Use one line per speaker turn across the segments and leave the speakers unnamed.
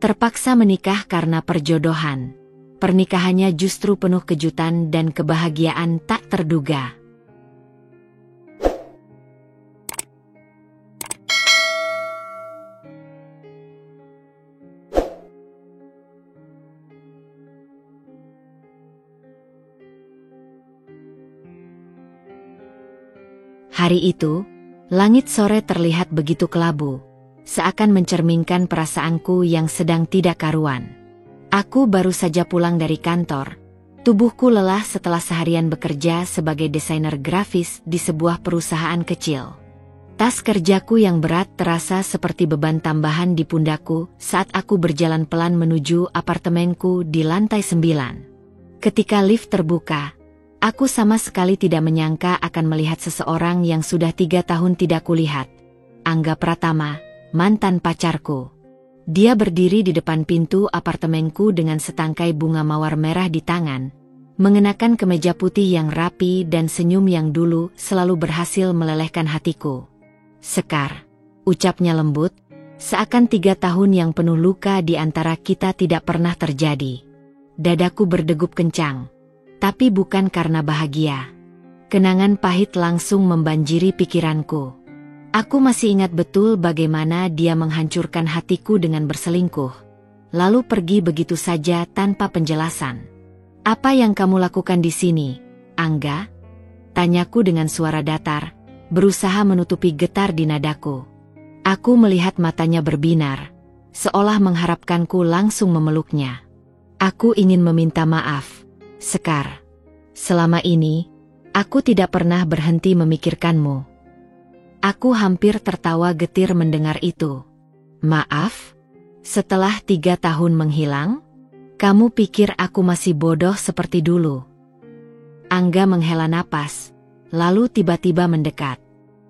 Terpaksa menikah karena perjodohan. Pernikahannya justru penuh kejutan dan kebahagiaan tak terduga. Hari itu, langit sore terlihat begitu kelabu, seakan mencerminkan perasaanku yang sedang tidak karuan. Aku baru saja pulang dari kantor. Tubuhku lelah setelah seharian bekerja sebagai desainer grafis di sebuah perusahaan kecil. Tas kerjaku yang berat terasa seperti beban tambahan di pundakku saat aku berjalan pelan menuju apartemenku di lantai 9. Ketika lift terbuka, aku sama sekali tidak menyangka akan melihat seseorang yang sudah 3 tahun tidak kulihat. Angga Pratama, mantan pacarku. Dia berdiri di depan pintu apartemenku dengan setangkai bunga mawar merah di tangan, mengenakan kemeja putih yang rapi dan senyum yang dulu selalu berhasil melelehkan hatiku. "Sekar," ucapnya lembut, seakan 3 tahun yang penuh luka di antara kita tidak pernah terjadi. Dadaku berdegup kencang. Tapi bukan karena bahagia. Kenangan pahit langsung membanjiri pikiranku. Aku masih ingat betul bagaimana dia menghancurkan hatiku dengan berselingkuh, lalu pergi begitu saja tanpa penjelasan. "Apa yang kamu lakukan di sini, Angga?" tanyaku dengan suara datar, berusaha menutupi getar di nadaku. Aku melihat matanya berbinar, seolah mengharapkanku langsung memeluknya. "Aku ingin meminta maaf, Sekar. Selama ini, aku tidak pernah berhenti memikirkanmu." Aku hampir tertawa getir mendengar itu. "Maaf? Setelah 3 tahun menghilang? Kamu pikir aku masih bodoh seperti dulu?" Angga menghela napas, lalu tiba-tiba mendekat.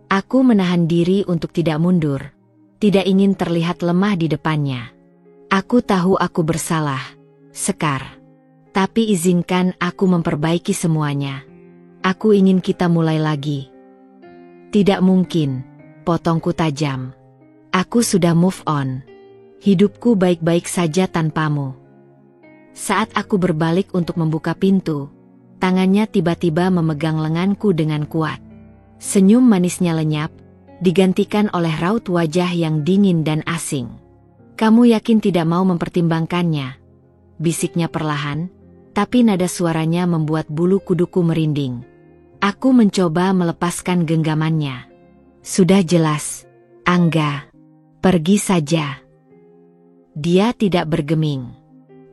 Aku menahan diri untuk tidak mundur, tidak ingin terlihat lemah di depannya. "Aku tahu aku bersalah, Sekar. Tapi izinkan aku memperbaiki semuanya. Aku ingin kita mulai lagi." "Tidak mungkin," potongku tajam. "Aku sudah move on. Hidupku baik-baik saja tanpamu." Saat aku berbalik untuk membuka pintu, tangannya tiba-tiba memegang lenganku dengan kuat. Senyum manisnya lenyap, digantikan oleh raut wajah yang dingin dan asing. "Kamu yakin tidak mau mempertimbangkannya?" bisiknya perlahan, tapi nada suaranya membuat bulu kuduku merinding. Aku mencoba melepaskan genggamannya. "Sudah jelas, Angga. Pergi saja." Dia tidak bergeming.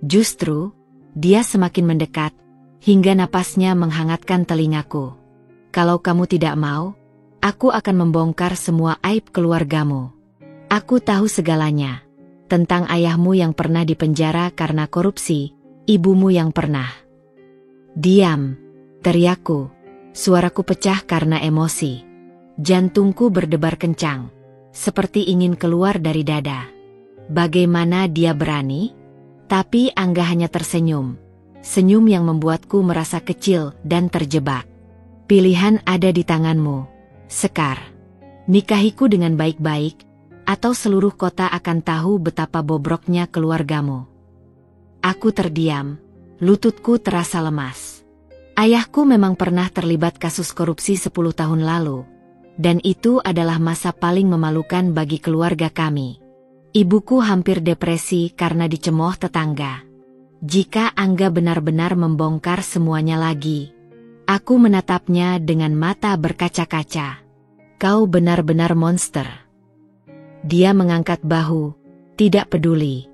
Justru, dia semakin mendekat, hingga napasnya menghangatkan telingaku. "Kalau kamu tidak mau, aku akan membongkar semua aib keluargamu. Aku tahu segalanya. Tentang ayahmu yang pernah dipenjara karena korupsi, ibumu yang pernah." "Diam!" teriakku. Suaraku pecah karena emosi. Jantungku berdebar kencang, seperti ingin keluar dari dada. Bagaimana dia berani? Tapi Angga hanya tersenyum. Senyum yang membuatku merasa kecil dan terjebak. "Pilihan ada di tanganmu, Sekar. Nikahiku dengan baik-baik, atau seluruh kota akan tahu betapa bobroknya keluargamu." Aku terdiam, lututku terasa lemas. Ayahku memang pernah terlibat kasus korupsi 10 tahun lalu, dan itu adalah masa paling memalukan bagi keluarga kami. Ibuku hampir depresi karena dicemooh tetangga. Jika Angga benar-benar membongkar semuanya lagi, aku menatapnya dengan mata berkaca-kaca. "Kau benar-benar monster." Dia mengangkat bahu, tidak peduli.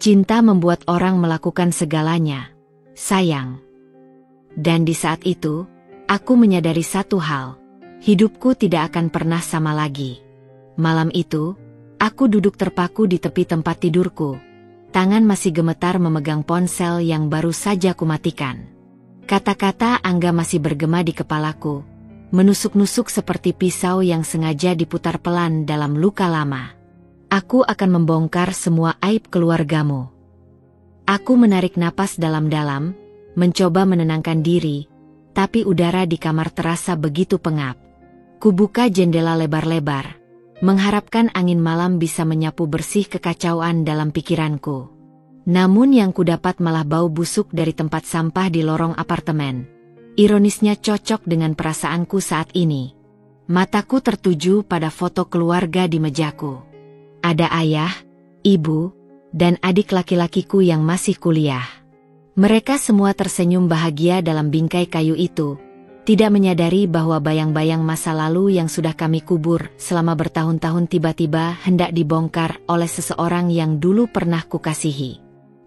Cinta membuat orang melakukan segalanya, sayang. Dan di saat itu, aku menyadari satu hal. Hidupku tidak akan pernah sama lagi. Malam itu, aku duduk terpaku di tepi tempat tidurku. Tangan masih gemetar memegang ponsel yang baru saja kumatikan. Kata-kata Angga masih bergema di kepalaku, menusuk-nusuk seperti pisau yang sengaja diputar pelan dalam luka lama. "Aku akan membongkar semua aib keluargamu." Aku menarik napas dalam-dalam, mencoba menenangkan diri, tapi udara di kamar terasa begitu pengap. Kubuka jendela lebar-lebar, mengharapkan angin malam bisa menyapu bersih kekacauan dalam pikiranku. Namun yang kudapat malah bau busuk dari tempat sampah di lorong apartemen. Ironisnya cocok dengan perasaanku saat ini. Mataku tertuju pada foto keluarga di mejaku. Ada ayah, ibu, dan adik laki-lakiku yang masih kuliah. Mereka semua tersenyum bahagia dalam bingkai kayu itu, tidak menyadari bahwa bayang-bayang masa lalu yang sudah kami kubur selama bertahun-tahun tiba-tiba hendak dibongkar oleh seseorang yang dulu pernah kukasihi.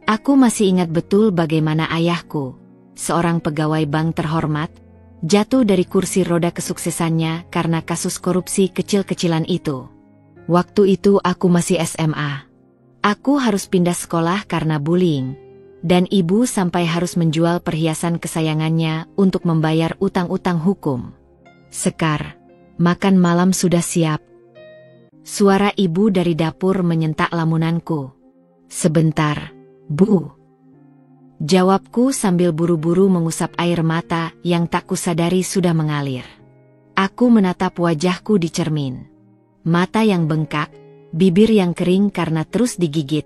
Aku masih ingat betul bagaimana ayahku, seorang pegawai bank terhormat, jatuh dari kursi roda kesuksesannya karena kasus korupsi kecil-kecilan itu. Waktu itu aku masih SMA. Aku harus pindah sekolah karena bullying. Dan ibu sampai harus menjual perhiasan kesayangannya untuk membayar utang-utang hukum. Sekar, makan malam sudah siap. Suara ibu dari dapur menyentak lamunanku. Sebentar, Bu. Jawabku sambil buru-buru mengusap air mata yang tak kusadari sudah mengalir. Aku menatap wajahku di cermin. Mata yang bengkak, bibir yang kering karena terus digigit,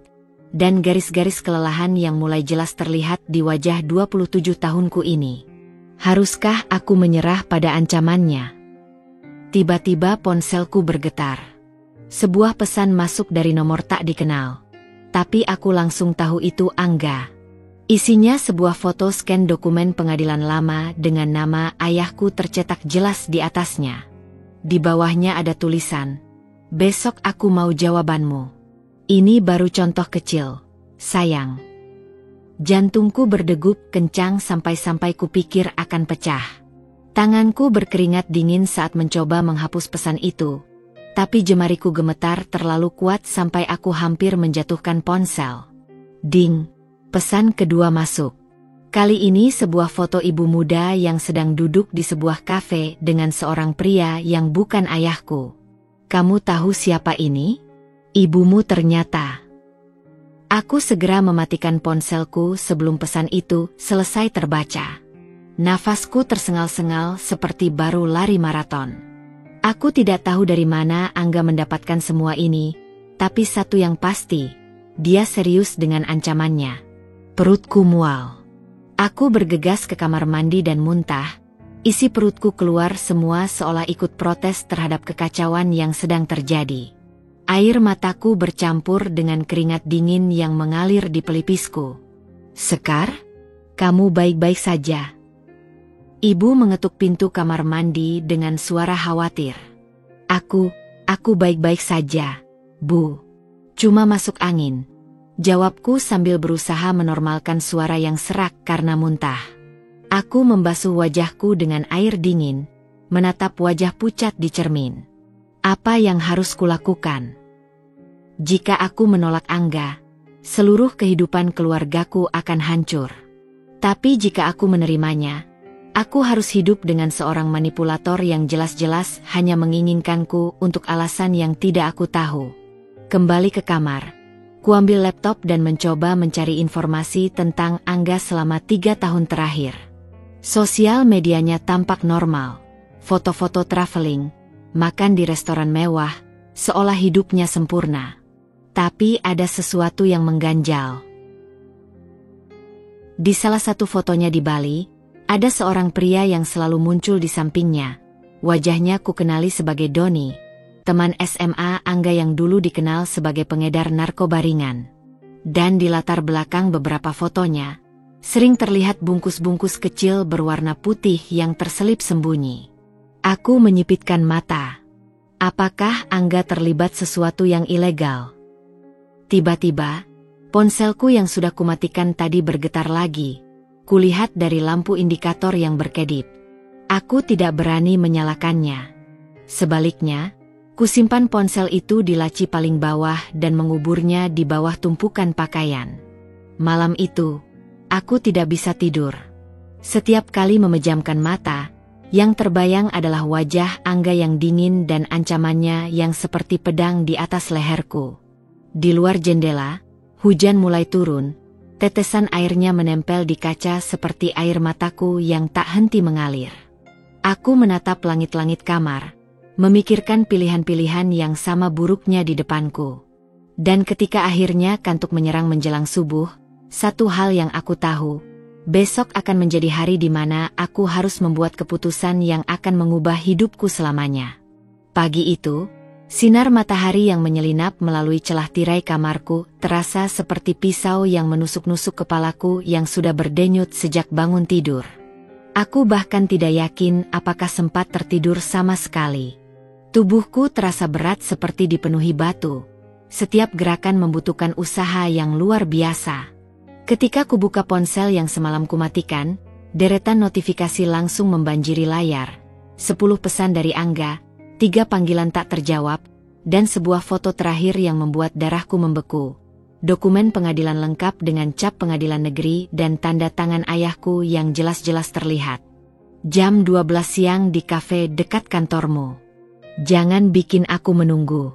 dan garis-garis kelelahan yang mulai jelas terlihat di wajah 27 tahunku ini. Haruskah aku menyerah pada ancamannya? Tiba-tiba ponselku bergetar. Sebuah pesan masuk dari nomor tak dikenal. Tapi aku langsung tahu itu Angga. Isinya sebuah foto scan dokumen pengadilan lama dengan nama ayahku tercetak jelas di atasnya. Di bawahnya ada tulisan, "Besok aku mau jawabanmu. Ini baru contoh kecil, sayang." Jantungku berdegup kencang sampai-sampai kupikir akan pecah. Tanganku berkeringat dingin saat mencoba menghapus pesan itu, tapi jemariku gemetar terlalu kuat sampai aku hampir menjatuhkan ponsel. Ding, pesan kedua masuk. Kali ini sebuah foto ibu muda yang sedang duduk di sebuah kafe dengan seorang pria yang bukan ayahku. Kamu tahu siapa ini? Ibumu ternyata. Aku segera mematikan ponselku sebelum pesan itu selesai terbaca. Nafasku tersengal-sengal seperti baru lari maraton. Aku tidak tahu dari mana Angga mendapatkan semua ini, tapi satu yang pasti, dia serius dengan ancamannya. Perutku mual. Aku bergegas ke kamar mandi dan muntah. Isi perutku keluar semua seolah ikut protes terhadap kekacauan yang sedang terjadi. Air mataku bercampur dengan keringat dingin yang mengalir di pelipisku. Sekar, kamu baik-baik saja? Ibu mengetuk pintu kamar mandi dengan suara khawatir. Aku baik-baik saja, Bu. Cuma masuk angin. Jawabku sambil berusaha menormalkan suara yang serak karena muntah. Aku membasuh wajahku dengan air dingin, menatap wajah pucat di cermin. Apa yang harus kulakukan? Jika aku menolak Angga, seluruh kehidupan keluargaku akan hancur. Tapi jika aku menerimanya, aku harus hidup dengan seorang manipulator yang jelas-jelas hanya menginginkanku untuk alasan yang tidak aku tahu. Kembali ke kamar, kuambil laptop dan mencoba mencari informasi tentang Angga selama 3 tahun terakhir. Sosial medianya tampak normal, foto-foto traveling, makan di restoran mewah, seolah hidupnya sempurna. Tapi ada sesuatu yang mengganjal. Di salah satu fotonya di Bali, ada seorang pria yang selalu muncul di sampingnya. Wajahnya kukenali sebagai Doni, teman SMA Angga yang dulu dikenal sebagai pengedar narkoba ringan. Dan di latar belakang beberapa fotonya, sering terlihat bungkus-bungkus kecil berwarna putih yang terselip sembunyi. Aku menyipitkan mata. Apakah Angga terlibat sesuatu yang ilegal? Tiba-tiba, ponselku yang sudah kumatikan tadi bergetar lagi. Kulihat dari lampu indikator yang berkedip. Aku tidak berani menyalakannya. Sebaliknya, kusimpan ponsel itu di laci paling bawah dan menguburnya di bawah tumpukan pakaian. Malam itu, aku tidak bisa tidur. Setiap kali memejamkan mata, yang terbayang adalah wajah Angga yang dingin dan ancamannya yang seperti pedang di atas leherku. Di luar jendela, hujan mulai turun, tetesan airnya menempel di kaca seperti air mataku yang tak henti mengalir. Aku menatap langit-langit kamar, memikirkan pilihan-pilihan yang sama buruknya di depanku. Dan ketika akhirnya kantuk menyerang menjelang subuh, satu hal yang aku tahu, besok akan menjadi hari di mana aku harus membuat keputusan yang akan mengubah hidupku selamanya. Pagi itu, sinar matahari yang menyelinap melalui celah tirai kamarku terasa seperti pisau yang menusuk-nusuk kepalaku yang sudah berdenyut sejak bangun tidur. Aku bahkan tidak yakin apakah sempat tertidur sama sekali. Tubuhku terasa berat seperti dipenuhi batu. Setiap gerakan membutuhkan usaha yang luar biasa. Ketika kubuka ponsel yang semalam kumatikan, deretan notifikasi langsung membanjiri layar. 10 pesan dari Angga, 3 panggilan tak terjawab, dan sebuah foto terakhir yang membuat darahku membeku. Dokumen pengadilan lengkap dengan cap pengadilan negeri dan tanda tangan ayahku yang jelas-jelas terlihat. Jam 12 siang di kafe dekat kantormu. Jangan bikin aku menunggu.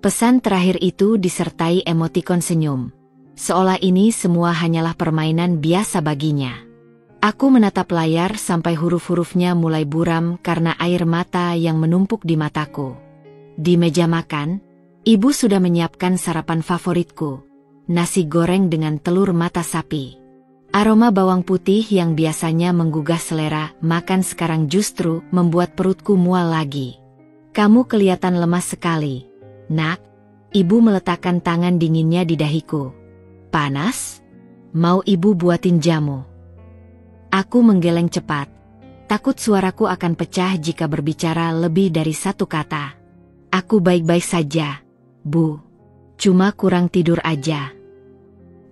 Pesan terakhir itu disertai emotikon senyum. Seolah ini semua hanyalah permainan biasa baginya. Aku menatap layar sampai huruf-hurufnya mulai buram karena air mata yang menumpuk di mataku. Di meja makan, ibu sudah menyiapkan sarapan favoritku, nasi goreng dengan telur mata sapi. Aroma bawang putih yang biasanya menggugah selera makan sekarang justru membuat perutku mual lagi. Kamu kelihatan lemas sekali, Nak. Ibu meletakkan tangan dinginnya di dahiku. Panas? Mau ibu buatin jamu? Aku menggeleng cepat. Takut suaraku akan pecah jika berbicara lebih dari satu kata. Aku baik-baik saja, Bu. Cuma kurang tidur aja.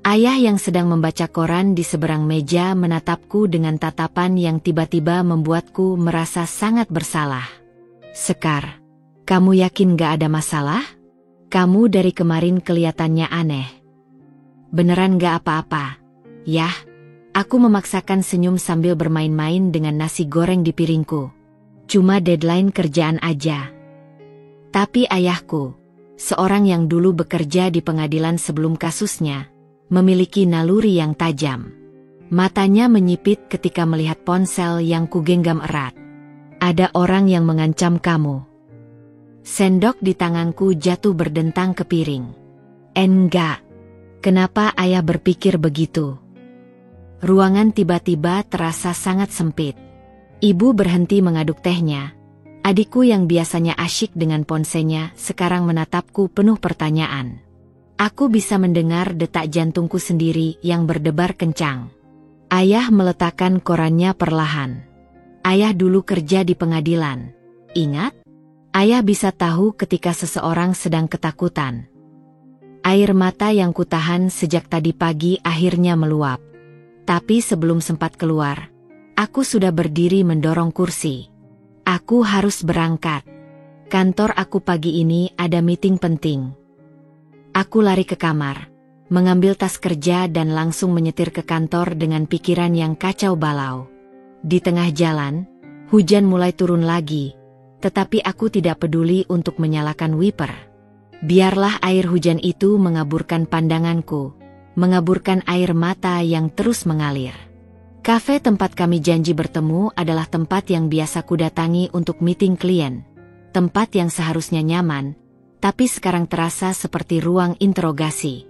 Ayah yang sedang membaca koran di seberang meja menatapku dengan tatapan yang tiba-tiba membuatku merasa sangat bersalah. Sekar, kamu yakin gak ada masalah? Kamu dari kemarin kelihatannya aneh. Beneran gak apa-apa? Yah, aku memaksakan senyum sambil bermain-main dengan nasi goreng di piringku. Cuma deadline kerjaan aja. Tapi ayahku, seorang yang dulu bekerja di pengadilan sebelum kasusnya, memiliki naluri yang tajam. Matanya menyipit ketika melihat ponsel yang kugenggam erat. Ada orang yang mengancam kamu. Sendok di tanganku jatuh berdentang ke piring. Enggak. Kenapa ayah berpikir begitu? Ruangan tiba-tiba terasa sangat sempit. Ibu berhenti mengaduk tehnya. Adikku yang biasanya asyik dengan ponselnya sekarang menatapku penuh pertanyaan. Aku bisa mendengar detak jantungku sendiri yang berdebar kencang. Ayah meletakkan korannya perlahan. Ayah dulu kerja di pengadilan. Ingat? Ayah bisa tahu ketika seseorang sedang ketakutan. Air mata yang kutahan sejak tadi pagi akhirnya meluap. Tapi sebelum sempat keluar, aku sudah berdiri mendorong kursi. Aku harus berangkat. Kantor aku pagi ini ada meeting penting. Aku lari ke kamar, mengambil tas kerja dan langsung menyetir ke kantor dengan pikiran yang kacau balau. Di tengah jalan, hujan mulai turun lagi. Tetapi aku tidak peduli untuk menyalakan wiper. Biarlah air hujan itu mengaburkan pandanganku, mengaburkan air mata yang terus mengalir. Kafe tempat kami janji bertemu adalah tempat yang biasa kudatangi untuk meeting klien. Tempat yang seharusnya nyaman, tapi sekarang terasa seperti ruang interogasi.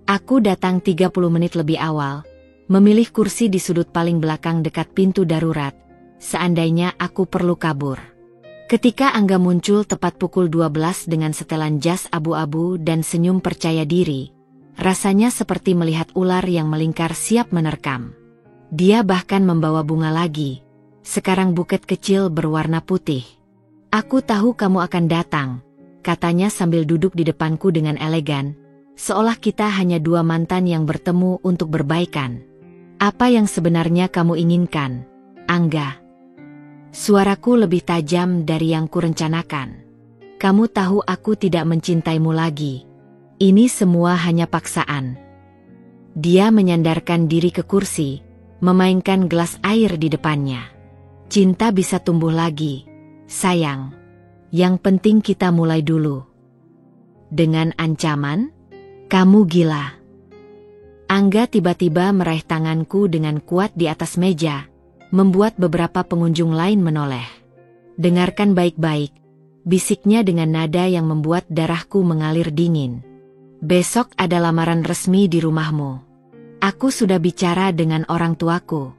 Aku datang 30 menit lebih awal, memilih kursi di sudut paling belakang dekat pintu darurat, seandainya aku perlu kabur. Ketika Angga muncul tepat pukul 12 dengan setelan jas abu-abu dan senyum percaya diri, rasanya seperti melihat ular yang melingkar siap menerkam. Dia bahkan membawa bunga lagi, sekarang buket kecil berwarna putih. Aku tahu kamu akan datang, katanya sambil duduk di depanku dengan elegan, seolah kita hanya dua mantan yang bertemu untuk berbaikan. Apa yang sebenarnya kamu inginkan, Angga? Suaraku lebih tajam dari yang kurencanakan. Kamu tahu aku tidak mencintaimu lagi. Ini semua hanya paksaan. Dia menyandarkan diri ke kursi, memainkan gelas air di depannya. Cinta bisa tumbuh lagi, sayang. Yang penting kita mulai dulu. Dengan ancaman? Kamu gila. Angga tiba-tiba meraih tanganku dengan kuat di atas meja, membuat beberapa pengunjung lain menoleh. Dengarkan baik-baik, bisiknya dengan nada yang membuat darahku mengalir dingin. Besok ada lamaran resmi di rumahmu. Aku sudah bicara dengan orang tuaku.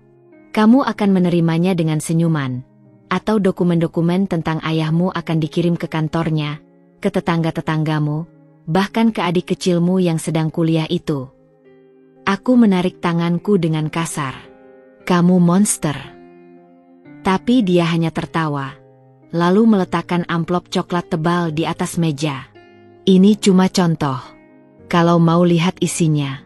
Kamu akan menerimanya dengan senyuman. Atau dokumen-dokumen tentang ayahmu akan dikirim ke kantornya, ke tetangga-tetanggamu, bahkan ke adik kecilmu yang sedang kuliah itu. Aku menarik tanganku dengan kasar. Kamu monster. Tapi dia hanya tertawa, lalu meletakkan amplop coklat tebal di atas meja. Ini cuma contoh. Kalau mau lihat isinya.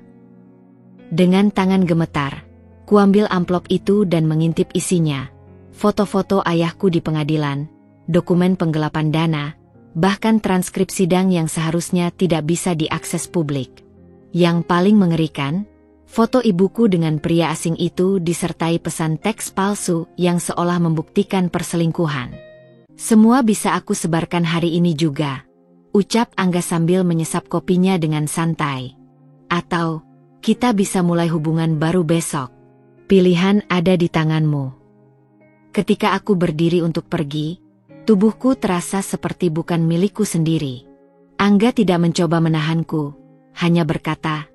Dengan tangan gemetar, kuambil amplop itu dan mengintip isinya. Foto-foto ayahku di pengadilan, dokumen penggelapan dana, bahkan transkrip sidang yang seharusnya tidak bisa diakses publik. Yang paling mengerikan, foto ibuku dengan pria asing itu disertai pesan teks palsu yang seolah membuktikan perselingkuhan. Semua bisa aku sebarkan hari ini juga, ucap Angga sambil menyesap kopinya dengan santai. Atau, kita bisa mulai hubungan baru besok. Pilihan ada di tanganmu. Ketika aku berdiri untuk pergi, tubuhku terasa seperti bukan milikku sendiri. Angga tidak mencoba menahanku, hanya berkata,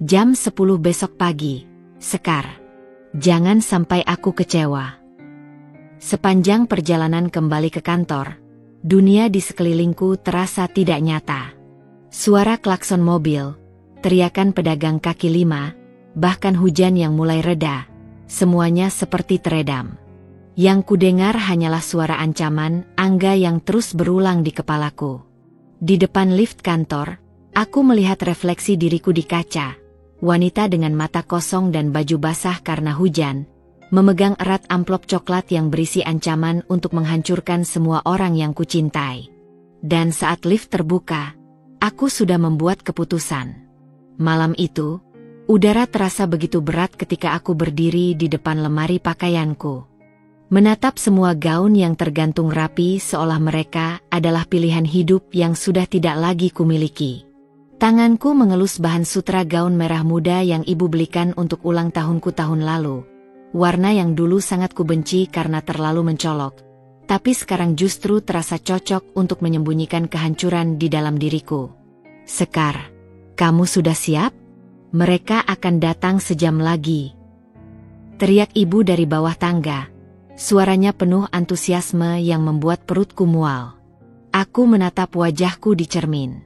jam 10 besok pagi, Sekar. Jangan sampai aku kecewa. Sepanjang perjalanan kembali ke kantor, dunia di sekelilingku terasa tidak nyata. Suara klakson mobil, teriakan pedagang kaki lima, bahkan hujan yang mulai reda, semuanya seperti teredam. Yang kudengar hanyalah suara ancaman Angga yang terus berulang di kepalaku. Di depan lift kantor, aku melihat refleksi diriku di kaca. Wanita dengan mata kosong dan baju basah karena hujan, memegang erat amplop coklat yang berisi ancaman untuk menghancurkan semua orang yang kucintai. Dan saat lift terbuka, aku sudah membuat keputusan. Malam itu, udara terasa begitu berat ketika aku berdiri di depan lemari pakaianku. Menatap semua gaun yang tergantung rapi seolah mereka adalah pilihan hidup yang sudah tidak lagi kumiliki. Tanganku mengelus bahan sutra gaun merah muda yang ibu belikan untuk ulang tahunku tahun lalu. Warna yang dulu sangat kubenci karena terlalu mencolok, tapi sekarang justru terasa cocok untuk menyembunyikan kehancuran di dalam diriku. Sekar, kamu sudah siap? Mereka akan datang sejam lagi. Teriak ibu dari bawah tangga. Suaranya penuh antusiasme yang membuat perutku mual. Aku menatap wajahku di cermin.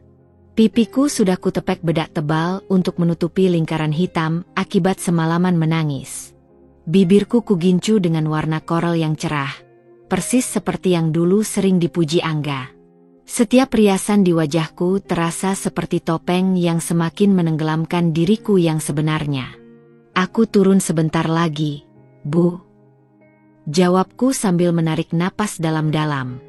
Pipiku sudah kutepek bedak tebal untuk menutupi lingkaran hitam akibat semalaman menangis. Bibirku kugincu dengan warna koral yang cerah, persis seperti yang dulu sering dipuji Angga. Setiap riasan di wajahku terasa seperti topeng yang semakin menenggelamkan diriku yang sebenarnya. Aku turun sebentar lagi, Bu. Jawabku sambil menarik napas dalam-dalam.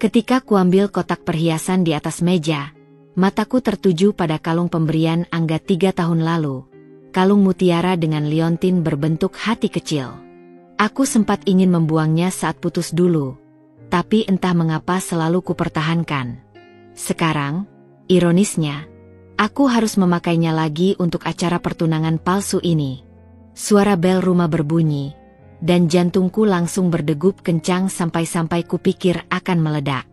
Ketika kuambil kotak perhiasan di atas meja, mataku tertuju pada kalung pemberian Angga 3 tahun lalu. Kalung mutiara dengan liontin berbentuk hati kecil. Aku sempat ingin membuangnya saat putus dulu, tapi entah mengapa selalu kupertahankan. Sekarang, ironisnya, aku harus memakainya lagi untuk acara pertunangan palsu ini. Suara bel rumah berbunyi, dan jantungku langsung berdegup kencang sampai-sampai kupikir akan meledak.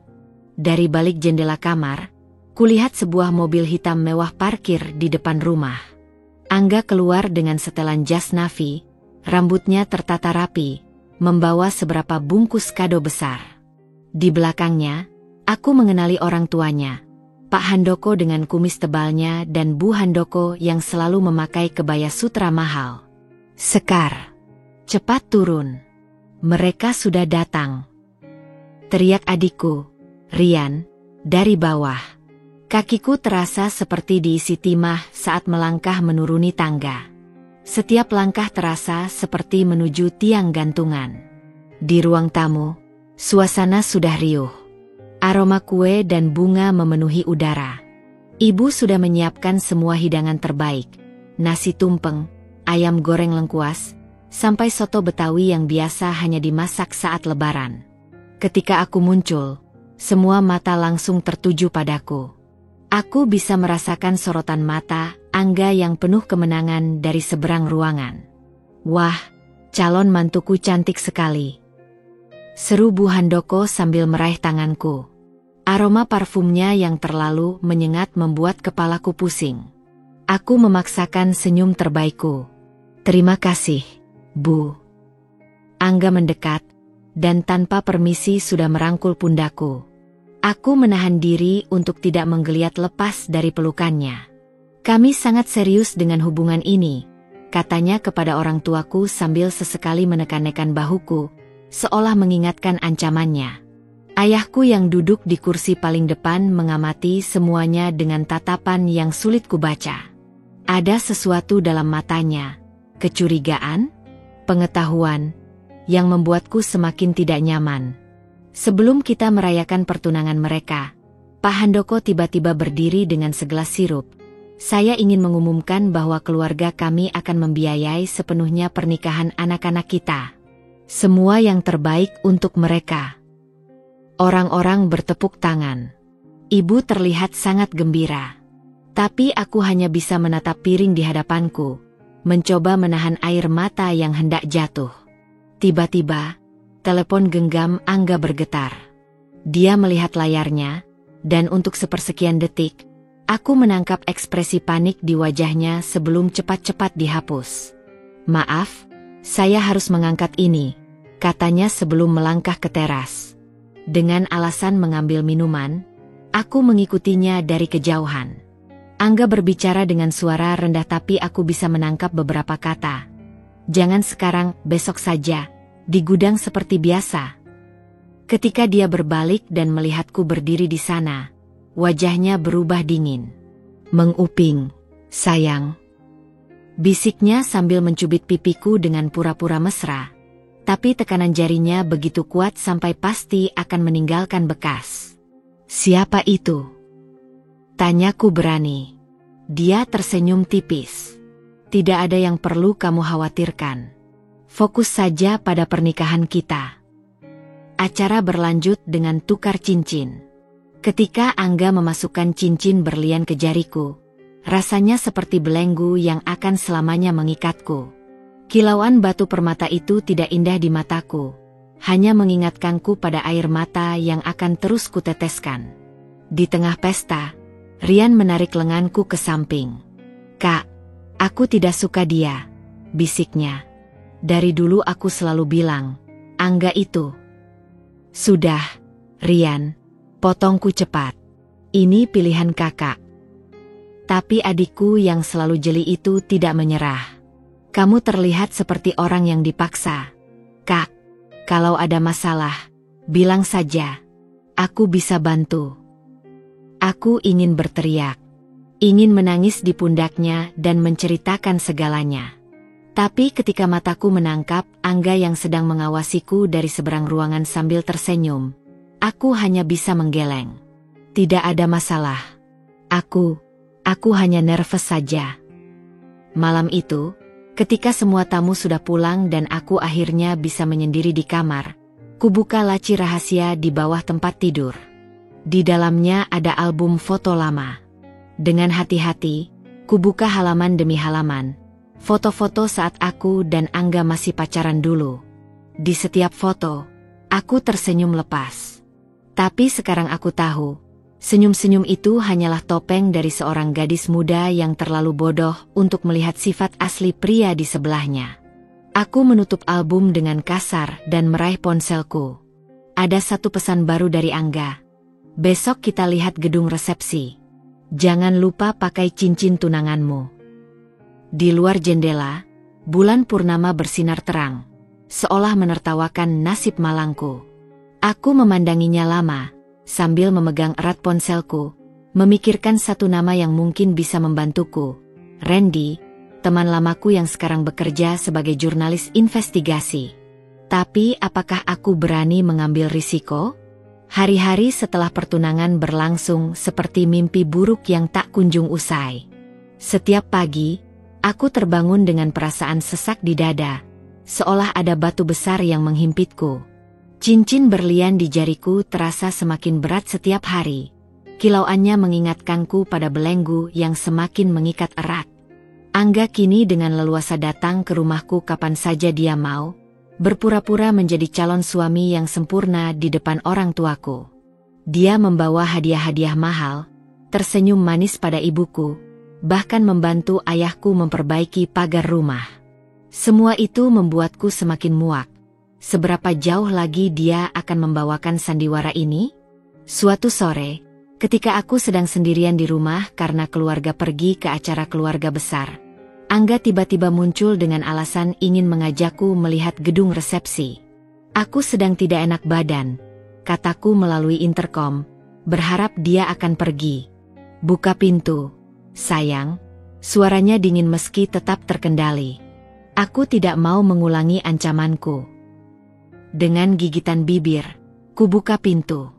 Dari balik jendela kamar, kulihat sebuah mobil hitam mewah parkir di depan rumah. Angga keluar dengan setelan jas navy, rambutnya tertata rapi, membawa seberapa bungkus kado besar. Di belakangnya, aku mengenali orang tuanya, Pak Handoko dengan kumis tebalnya dan Bu Handoko yang selalu memakai kebaya sutra mahal. Sekar, cepat turun. Mereka sudah datang. Teriak adikku, Rian, dari bawah. Kakiku terasa seperti diisi timah saat melangkah menuruni tangga. Setiap langkah terasa seperti menuju tiang gantungan. Di ruang tamu, suasana sudah riuh. Aroma kue dan bunga memenuhi udara. Ibu sudah menyiapkan semua hidangan terbaik. Nasi tumpeng, ayam goreng lengkuas, sampai soto Betawi yang biasa hanya dimasak saat lebaran. Ketika aku muncul, semua mata langsung tertuju padaku. Aku bisa merasakan sorotan mata Angga yang penuh kemenangan dari seberang ruangan. Wah, calon mantuku cantik sekali, seru Bu Handoko sambil meraih tanganku. Aroma parfumnya yang terlalu menyengat membuat kepalaku pusing. Aku memaksakan senyum terbaikku. Terima kasih, Bu. Angga mendekat, dan tanpa permisi sudah merangkul pundakku. Aku menahan diri untuk tidak menggeliat lepas dari pelukannya. Kami sangat serius dengan hubungan ini, katanya kepada orang tuaku sambil sesekali menekan-nekan bahuku, seolah mengingatkan ancamannya. Ayahku yang duduk di kursi paling depan mengamati semuanya dengan tatapan yang sulit kubaca. Ada sesuatu dalam matanya, kecurigaan, pengetahuan, yang membuatku semakin tidak nyaman. Sebelum kita merayakan pertunangan mereka, Pak Handoko tiba-tiba berdiri dengan segelas sirup. Saya ingin mengumumkan bahwa keluarga kami akan membiayai sepenuhnya pernikahan anak-anak kita. Semua yang terbaik untuk mereka. Orang-orang bertepuk tangan. Ibu terlihat sangat gembira. Tapi aku hanya bisa menatap piring di hadapanku, mencoba menahan air mata yang hendak jatuh. Tiba-tiba, telepon genggam Angga bergetar. Dia melihat layarnya, dan untuk sepersekian detik, aku menangkap ekspresi panik di wajahnya sebelum cepat-cepat dihapus. Maaf, saya harus mengangkat ini, katanya sebelum melangkah ke teras. Dengan alasan mengambil minuman, aku mengikutinya dari kejauhan. Angga berbicara dengan suara rendah tapi aku bisa menangkap beberapa kata. Jangan sekarang, besok saja, di gudang seperti biasa. Ketika dia berbalik dan melihatku berdiri di sana, wajahnya berubah dingin. Menguping, sayang. Bisiknya sambil mencubit pipiku dengan pura-pura mesra. Tapi tekanan jarinya begitu kuat sampai pasti akan meninggalkan bekas. Siapa itu? Tanyaku berani. Dia tersenyum tipis. Tidak ada yang perlu kamu khawatirkan. Fokus saja pada pernikahan kita. Acara berlanjut dengan tukar cincin. Ketika Angga memasukkan cincin berlian ke jariku, rasanya seperti belenggu yang akan selamanya mengikatku. Kilauan batu permata itu tidak indah di mataku, hanya mengingatkanku pada air mata yang akan terus kuteteskan. Di tengah pesta, Rian menarik lenganku ke samping. Kak, aku tidak suka dia, bisiknya. Dari dulu aku selalu bilang, Angga itu. Sudah, Rian, potongku cepat. Ini pilihan kakak. Tapi adikku yang selalu jeli itu tidak menyerah. Kamu terlihat seperti orang yang dipaksa. Kak, kalau ada masalah, bilang saja. Aku bisa bantu. Aku ingin berteriak. Ingin menangis di pundaknya dan menceritakan segalanya. Tapi ketika mataku menangkap Angga yang sedang mengawasiku dari seberang ruangan sambil tersenyum, aku hanya bisa menggeleng. Tidak ada masalah. Aku hanya nervous saja. Malam itu, ketika semua tamu sudah pulang dan aku akhirnya bisa menyendiri di kamar, kubuka laci rahasia di bawah tempat tidur. Di dalamnya ada album foto lama. Dengan hati-hati, kubuka halaman demi halaman, foto-foto saat aku dan Angga masih pacaran dulu. Di setiap foto, aku tersenyum lepas. Tapi sekarang aku tahu, senyum-senyum itu hanyalah topeng dari seorang gadis muda yang terlalu bodoh untuk melihat sifat asli pria di sebelahnya. Aku menutup album dengan kasar dan meraih ponselku. Ada satu pesan baru dari Angga. Besok kita lihat gedung resepsi. Jangan lupa pakai cincin tunanganmu. Di luar jendela, bulan purnama bersinar terang, seolah menertawakan nasib malangku. Aku memandanginya lama, sambil memegang erat ponselku, memikirkan satu nama yang mungkin bisa membantuku. Randy, teman lamaku yang sekarang bekerja sebagai jurnalis investigasi. Tapi apakah aku berani mengambil risiko? Hari-hari setelah pertunangan berlangsung seperti mimpi buruk yang tak kunjung usai. Setiap pagi, aku terbangun dengan perasaan sesak di dada, seolah ada batu besar yang menghimpitku. Cincin berlian di jariku terasa semakin berat setiap hari. Kilauannya mengingatkanku pada belenggu yang semakin mengikat erat. Angga kini dengan leluasa datang ke rumahku kapan saja dia mau, berpura-pura menjadi calon suami yang sempurna di depan orang tuaku. Dia membawa hadiah-hadiah mahal, tersenyum manis pada ibuku, bahkan membantu ayahku memperbaiki pagar rumah. Semua itu membuatku semakin muak. Seberapa jauh lagi dia akan membawakan sandiwara ini? Suatu sore, ketika aku sedang sendirian di rumah karena keluarga pergi ke acara keluarga besar, Angga tiba-tiba muncul dengan alasan ingin mengajakku melihat gedung resepsi. Aku sedang tidak enak badan, kataku melalui interkom, berharap dia akan pergi. Buka pintu, sayang. Suaranya dingin meski tetap terkendali. Aku tidak mau mengulangi ancamanku. Dengan gigitan bibir, ku buka pintu.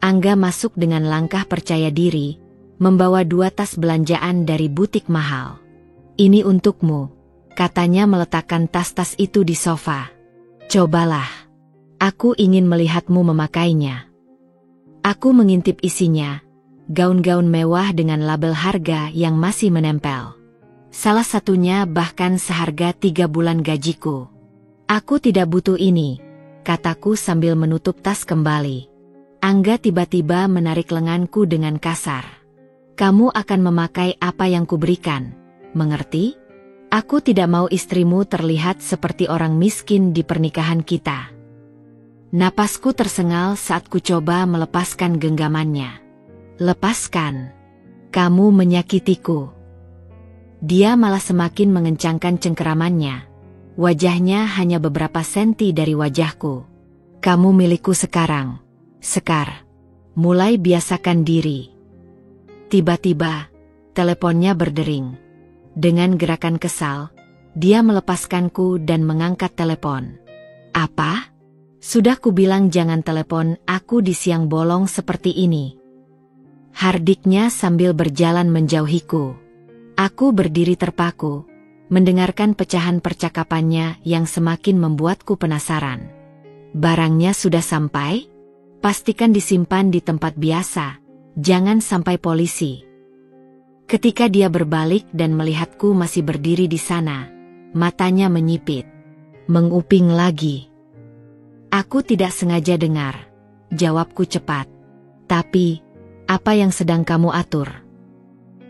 Angga masuk dengan langkah percaya diri, membawa 2 tas belanjaan dari butik mahal. Ini untukmu, katanya meletakkan tas-tas itu di sofa. Cobalah. Aku ingin melihatmu memakainya. Aku mengintip isinya, gaun-gaun mewah dengan label harga yang masih menempel. Salah satunya bahkan seharga 3 bulan gajiku. Aku tidak butuh ini, kataku sambil menutup tas kembali. Angga tiba-tiba menarik lenganku dengan kasar. Kamu akan memakai apa yang kuberikan, mengerti? Aku tidak mau istrimu terlihat seperti orang miskin di pernikahan kita. Napasku tersengal saat ku coba melepaskan genggamannya. Lepaskan. Kamu menyakitiku. Dia malah semakin mengencangkan cengkeramannya. Wajahnya hanya beberapa senti dari wajahku. Kamu milikku sekarang. Sekar. Mulai biasakan diri. Tiba-tiba, teleponnya berdering. Dengan gerakan kesal, dia melepaskanku dan mengangkat telepon. Apa? Sudah kubilang jangan telepon aku di siang bolong seperti ini. Hardiknya sambil berjalan menjauhiku. Aku berdiri terpaku, mendengarkan pecahan percakapannya yang semakin membuatku penasaran. Barangnya sudah sampai? Pastikan disimpan di tempat biasa, jangan sampai polisi. Ketika dia berbalik dan melihatku masih berdiri di sana, matanya menyipit. Menguping lagi. Aku tidak sengaja dengar. Jawabku cepat. Tapi, apa yang sedang kamu atur?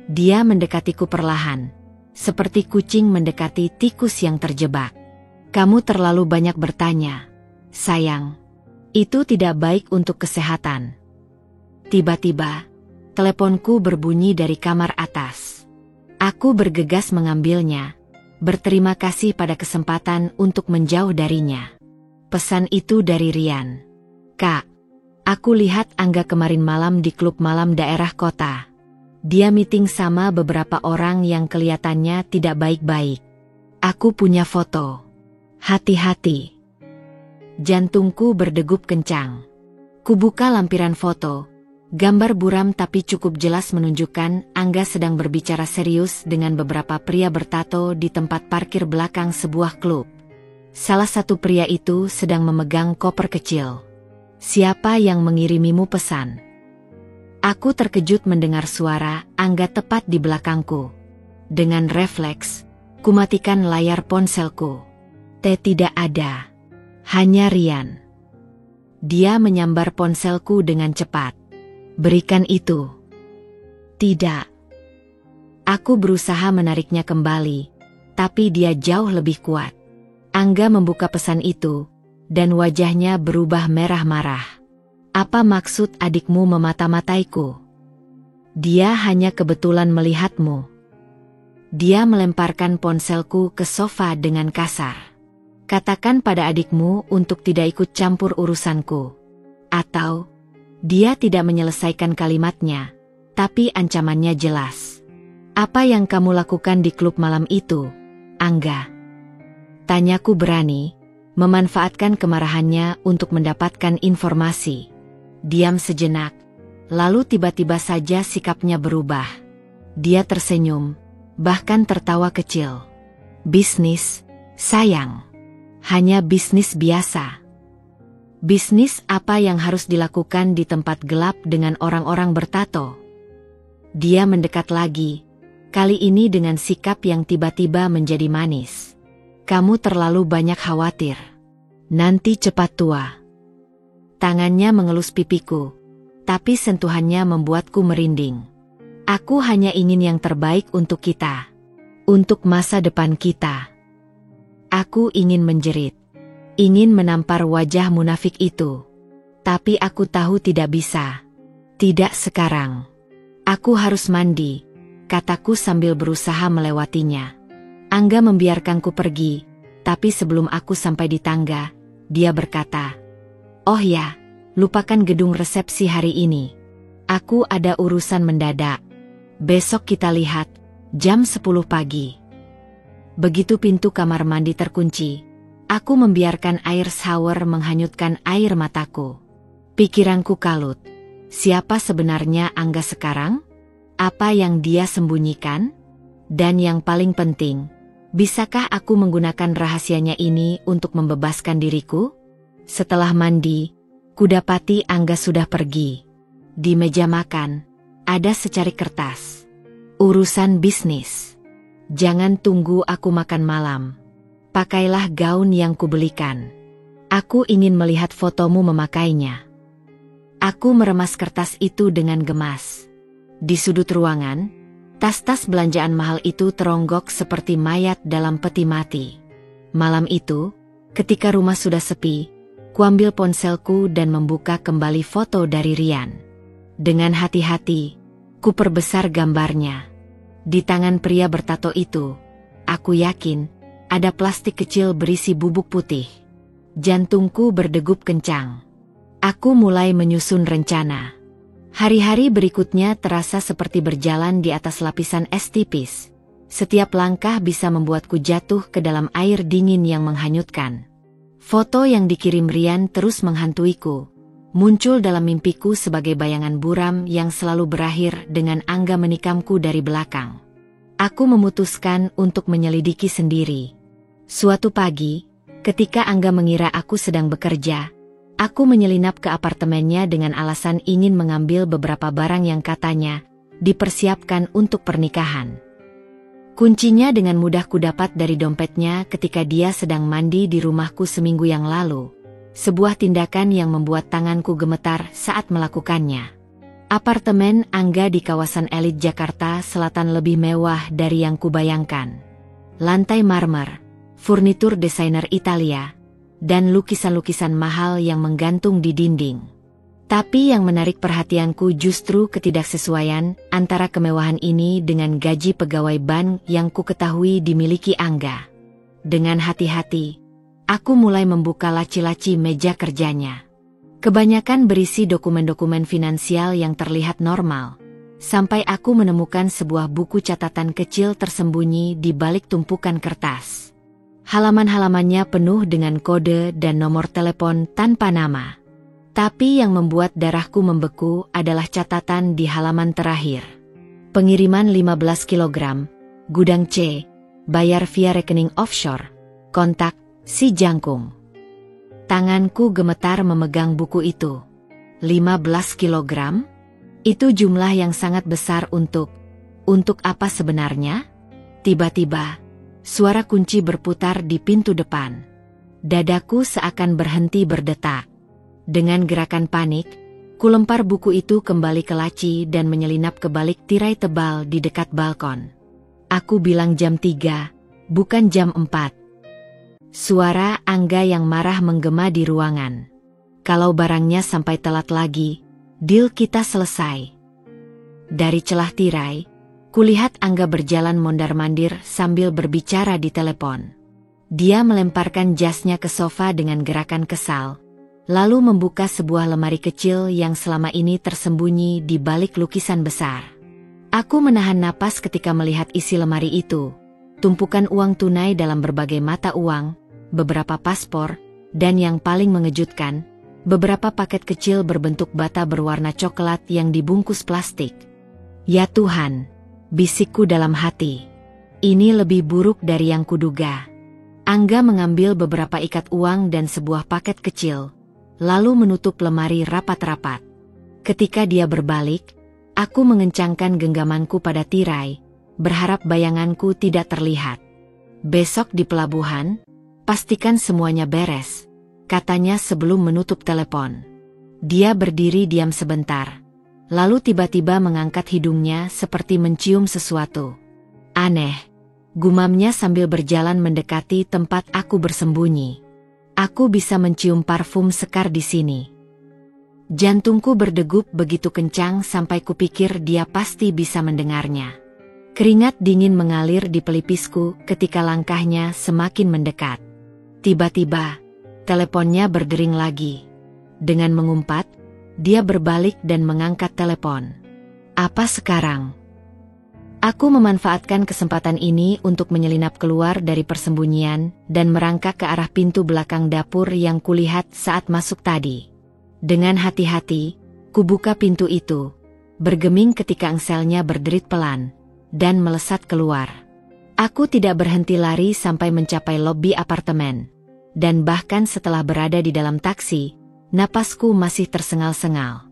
Dia mendekatiku perlahan, seperti kucing mendekati tikus yang terjebak. Kamu terlalu banyak bertanya. Sayang. Itu tidak baik untuk kesehatan. Tiba-tiba, teleponku berbunyi dari kamar atas. Aku bergegas mengambilnya, berterima kasih pada kesempatan untuk menjauh darinya. Pesan itu dari Rian. Kak, aku lihat Angga kemarin malam di klub malam daerah kota. Dia meeting sama beberapa orang yang kelihatannya tidak baik-baik. Aku punya foto. Hati-hati. Jantungku berdegup kencang. Kubuka lampiran foto. Gambar buram tapi cukup jelas menunjukkan Angga sedang berbicara serius dengan beberapa pria bertato di tempat parkir belakang sebuah klub. Salah satu pria itu sedang memegang koper kecil. Siapa yang mengirimimu pesan? Aku terkejut mendengar suara Angga tepat di belakangku. Dengan refleks, kumatikan layar ponselku. Tidak ada. Hanya Rian. Dia menyambar ponselku dengan cepat. Berikan itu. Tidak. Aku berusaha menariknya kembali, tapi dia jauh lebih kuat. Angga membuka pesan itu, dan wajahnya berubah merah marah. Apa maksud adikmu memata-mataiku? Dia hanya kebetulan melihatmu. Dia melemparkan ponselku ke sofa dengan kasar. Katakan pada adikmu untuk tidak ikut campur urusanku. Atau, dia tidak menyelesaikan kalimatnya, tapi ancamannya jelas. Apa yang kamu lakukan di klub malam itu, Angga? Tanyaku berani, memanfaatkan kemarahannya untuk mendapatkan informasi. Diam sejenak, lalu tiba-tiba saja sikapnya berubah. Dia tersenyum, bahkan tertawa kecil. Bisnis, sayang. Hanya bisnis biasa. Bisnis apa yang harus dilakukan di tempat gelap dengan orang-orang bertato? Dia mendekat lagi, kali ini dengan sikap yang tiba-tiba menjadi manis. Kamu terlalu banyak khawatir. Nanti cepat tua. Tangannya mengelus pipiku. tapi sentuhannya membuatku merinding. Aku hanya ingin yang terbaik untuk kita. Untuk masa depan kita. Aku ingin menjerit. Ingin menampar wajah munafik itu. Tapi aku tahu tidak bisa. Tidak sekarang. Aku harus mandi, kataku sambil berusaha melewatinya. Angga membiarkanku pergi, tapi sebelum aku sampai di tangga, dia berkata, "Oh ya, lupakan gedung resepsi hari ini. Aku ada urusan mendadak. Besok kita lihat, jam 10 pagi." Begitu pintu kamar mandi terkunci, aku membiarkan air shower menghanyutkan air mataku. Pikiranku kalut. Siapa sebenarnya Angga sekarang? Apa yang dia sembunyikan? Dan yang paling penting, bisakah aku menggunakan rahasianya ini untuk membebaskan diriku? Setelah mandi, kudapati Angga sudah pergi. Di meja makan, ada secari kertas. Urusan bisnis. Jangan tunggu aku makan malam. Pakailah gaun yang kubelikan. Aku ingin melihat fotomu memakainya. Aku meremas kertas itu dengan gemas. Di sudut ruangan, tas-tas belanjaan mahal itu teronggok seperti mayat dalam peti mati. Malam itu, ketika rumah sudah sepi, kuambil ponselku dan membuka kembali foto dari Rian. Dengan hati-hati, kuperbesar gambarnya. Di tangan pria bertato itu, aku yakin, ada plastik kecil berisi bubuk putih. Jantungku berdegup kencang. Aku mulai menyusun rencana. Hari-hari berikutnya terasa seperti berjalan di atas lapisan es tipis. Setiap langkah bisa membuatku jatuh ke dalam air dingin yang menghanyutkan. Foto yang dikirim Rian terus menghantuiku. Muncul dalam mimpiku sebagai bayangan buram yang selalu berakhir dengan Angga menikamku dari belakang. Aku memutuskan untuk menyelidiki sendiri. Suatu pagi, ketika Angga mengira aku sedang bekerja, aku menyelinap ke apartemennya dengan alasan ingin mengambil beberapa barang yang katanya dipersiapkan untuk pernikahan. Kuncinya dengan mudah kudapat dari dompetnya ketika dia sedang mandi di rumahku seminggu yang lalu. Sebuah tindakan yang membuat tanganku gemetar saat melakukannya. Apartemen Angga di kawasan elit Jakarta Selatan lebih mewah dari yang kubayangkan. Lantai marmer, furnitur desainer Italia, dan lukisan-lukisan mahal yang menggantung di dinding. Tapi yang menarik perhatianku justru ketidaksesuaian antara kemewahan ini dengan gaji pegawai bank yang ku ketahui dimiliki Angga. Dengan hati-hati, aku mulai membuka laci-laci meja kerjanya. Kebanyakan berisi dokumen-dokumen finansial yang terlihat normal, sampai aku menemukan sebuah buku catatan kecil tersembunyi di balik tumpukan kertas. Halaman-halamannya penuh dengan kode dan nomor telepon tanpa nama. Tapi yang membuat darahku membeku adalah catatan di halaman terakhir. Pengiriman 15 kg, gudang C, bayar via rekening offshore, kontak si Jangkung. Tanganku gemetar memegang buku itu. 15 kg? Itu jumlah yang sangat besar untuk apa sebenarnya? Tiba-tiba, suara kunci berputar di pintu depan. Dadaku seakan berhenti berdetak. Dengan gerakan panik, kulempar buku itu kembali ke laci dan menyelinap ke balik tirai tebal di dekat balkon. Aku bilang jam 3, bukan jam 4. Suara Angga yang marah menggema di ruangan. Kalau barangnya sampai telat lagi, deal kita selesai. Dari celah tirai, kulihat Angga berjalan mondar-mandir sambil berbicara di telepon. Dia melemparkan jasnya ke sofa dengan gerakan kesal, lalu membuka sebuah lemari kecil yang selama ini tersembunyi di balik lukisan besar. Aku menahan napas ketika melihat isi lemari itu. Tumpukan uang tunai dalam berbagai mata uang, beberapa paspor, dan yang paling mengejutkan, beberapa paket kecil berbentuk bata berwarna coklat yang dibungkus plastik. Ya Tuhan, bisikku dalam hati. Ini lebih buruk dari yang kuduga. Angga mengambil beberapa ikat uang dan sebuah paket kecil, lalu menutup lemari rapat-rapat. Ketika dia berbalik, aku mengencangkan genggamanku pada tirai, berharap bayanganku tidak terlihat. Besok di pelabuhan, pastikan semuanya beres, katanya sebelum menutup telepon. Dia berdiri diam sebentar, lalu tiba-tiba mengangkat hidungnya seperti mencium sesuatu. Aneh, gumamnya sambil berjalan mendekati tempat aku bersembunyi. Aku bisa mencium parfum sekar di sini. Jantungku berdegup begitu kencang sampai kupikir dia pasti bisa mendengarnya. Keringat dingin mengalir di pelipisku ketika langkahnya semakin mendekat. Tiba-tiba, teleponnya berdering lagi. Dengan mengumpat, dia berbalik dan mengangkat telepon. Apa sekarang? Aku memanfaatkan kesempatan ini untuk menyelinap keluar dari persembunyian dan merangkak ke arah pintu belakang dapur yang kulihat saat masuk tadi. Dengan hati-hati, kubuka pintu itu, bergeming ketika engselnya berderit pelan, dan melesat keluar. Aku tidak berhenti lari sampai mencapai lobi apartemen. Dan bahkan setelah berada di dalam taksi, napasku masih tersengal-sengal.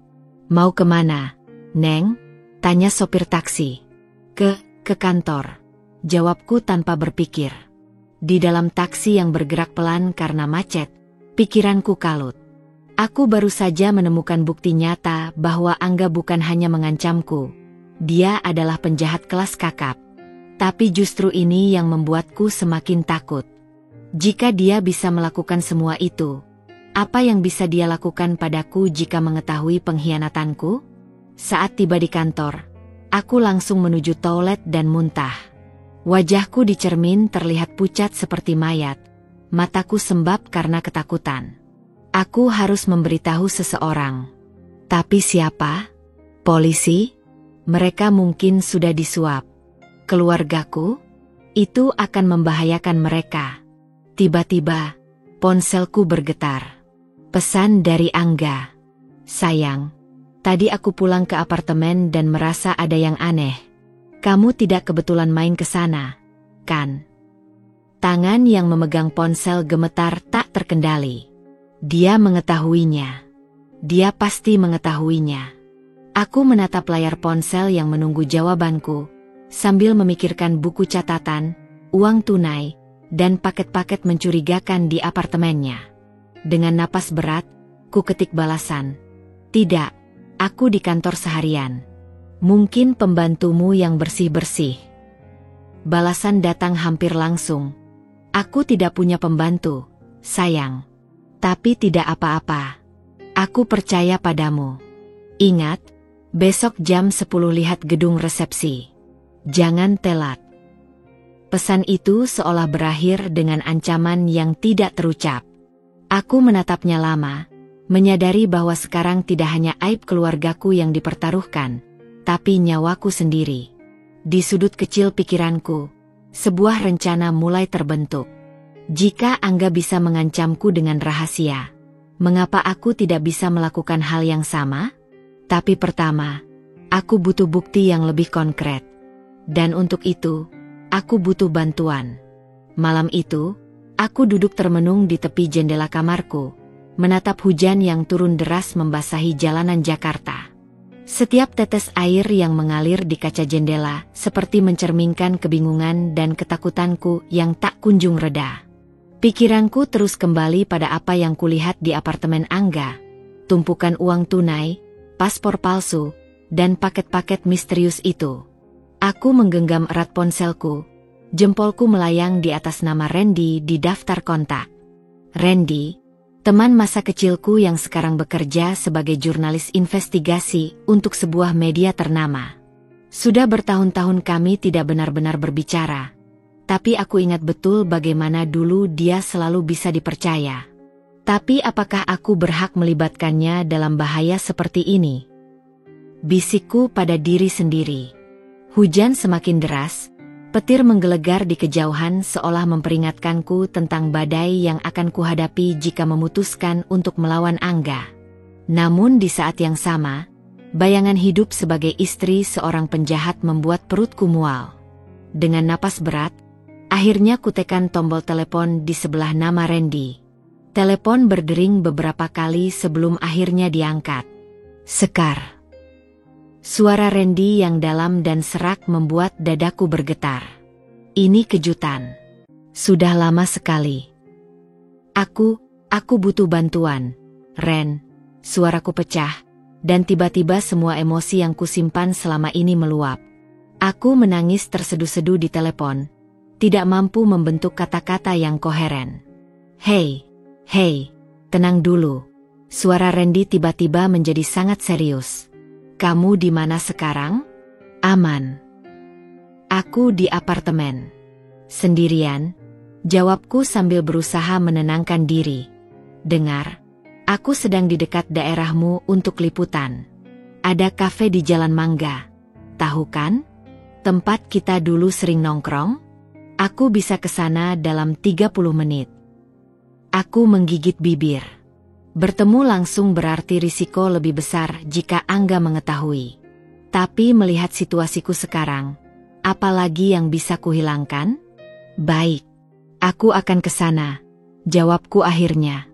Mau kemana, Neng? Tanya sopir taksi. Ke kantor. Jawabku tanpa berpikir. Di dalam taksi yang bergerak pelan karena macet, pikiranku kalut. Aku baru saja menemukan bukti nyata bahwa Angga bukan hanya mengancamku. Dia adalah penjahat kelas kakap. Tapi justru ini yang membuatku semakin takut. Jika dia bisa melakukan semua itu, apa yang bisa dia lakukan padaku jika mengetahui pengkhianatanku? Saat tiba di kantor, aku langsung menuju toilet dan muntah. Wajahku di cermin terlihat pucat seperti mayat. Mataku sembab karena ketakutan. Aku harus memberitahu seseorang. Tapi siapa? Polisi? Mereka mungkin sudah disuap. Keluargaku? Itu akan membahayakan mereka. Tiba-tiba, ponselku bergetar. Pesan dari Angga. Sayang, tadi aku pulang ke apartemen dan merasa ada yang aneh. Kamu tidak kebetulan main ke sana, kan? Tangan yang memegang ponsel gemetar tak terkendali. Dia mengetahuinya. Dia pasti mengetahuinya. Aku menatap layar ponsel yang menunggu jawabanku, sambil memikirkan buku catatan, uang tunai, dan paket-paket mencurigakan di apartemennya. Dengan napas berat, ku ketik balasan. Tidak, aku di kantor seharian. Mungkin pembantumu yang bersih-bersih. Balasan datang hampir langsung. Aku tidak punya pembantu, sayang. Tapi tidak apa-apa. Aku percaya padamu. Ingat, besok jam 10 lihat gedung resepsi. Jangan telat. Pesan itu seolah berakhir dengan ancaman yang tidak terucap. Aku menatapnya lama, menyadari bahwa sekarang tidak hanya aib keluargaku yang dipertaruhkan, tapi nyawaku sendiri. Di sudut kecil pikiranku, sebuah rencana mulai terbentuk. Jika Angga bisa mengancamku dengan rahasia, mengapa aku tidak bisa melakukan hal yang sama? Tapi pertama, aku butuh bukti yang lebih konkret. Dan untuk itu, aku butuh bantuan. Malam itu, aku duduk termenung di tepi jendela kamarku, menatap hujan yang turun deras membasahi jalanan Jakarta. Setiap tetes air yang mengalir di kaca jendela seperti mencerminkan kebingungan dan ketakutanku yang tak kunjung reda. Pikiranku terus kembali pada apa yang kulihat di apartemen Angga, tumpukan uang tunai, paspor palsu, dan paket-paket misterius itu. Aku menggenggam erat ponselku. Jempolku melayang di atas nama Randy di daftar kontak. Randy, teman masa kecilku yang sekarang bekerja sebagai jurnalis investigasi untuk sebuah media ternama. Sudah bertahun-tahun kami tidak benar-benar berbicara. Tapi aku ingat betul bagaimana dulu dia selalu bisa dipercaya. Tapi apakah aku berhak melibatkannya dalam bahaya seperti ini? Bisikku pada diri sendiri. Hujan semakin deras. Petir menggelegar di kejauhan seolah memperingatkanku tentang badai yang akan kuhadapi jika memutuskan untuk melawan Angga. Namun di saat yang sama, bayangan hidup sebagai istri seorang penjahat membuat perutku mual. Dengan napas berat, akhirnya kutekan tombol telepon di sebelah nama Randy. Telepon berdering beberapa kali sebelum akhirnya diangkat. Sekar. Suara Randy yang dalam dan serak membuat dadaku bergetar. Ini kejutan. Sudah lama sekali. Aku butuh bantuan. Ren, suaraku pecah, dan tiba-tiba semua emosi yang kusimpan selama ini meluap. Aku menangis terseduh-seduh di telepon, tidak mampu membentuk kata-kata yang koheren. Hei, tenang dulu. Suara Randy tiba-tiba menjadi sangat serius. Kamu di mana sekarang? Aman. Aku di apartemen. Sendirian, jawabku sambil berusaha menenangkan diri. Dengar, aku sedang di dekat daerahmu untuk liputan. Ada kafe di Jalan Mangga. Tahu kan? Tempat kita dulu sering nongkrong? Aku bisa ke sana dalam 30 menit. Aku menggigit bibir. Bertemu langsung berarti risiko lebih besar jika Angga mengetahui. Tapi melihat situasiku sekarang, apalagi yang bisa kuhilangkan? Baik, aku akan ke sana, jawabku akhirnya.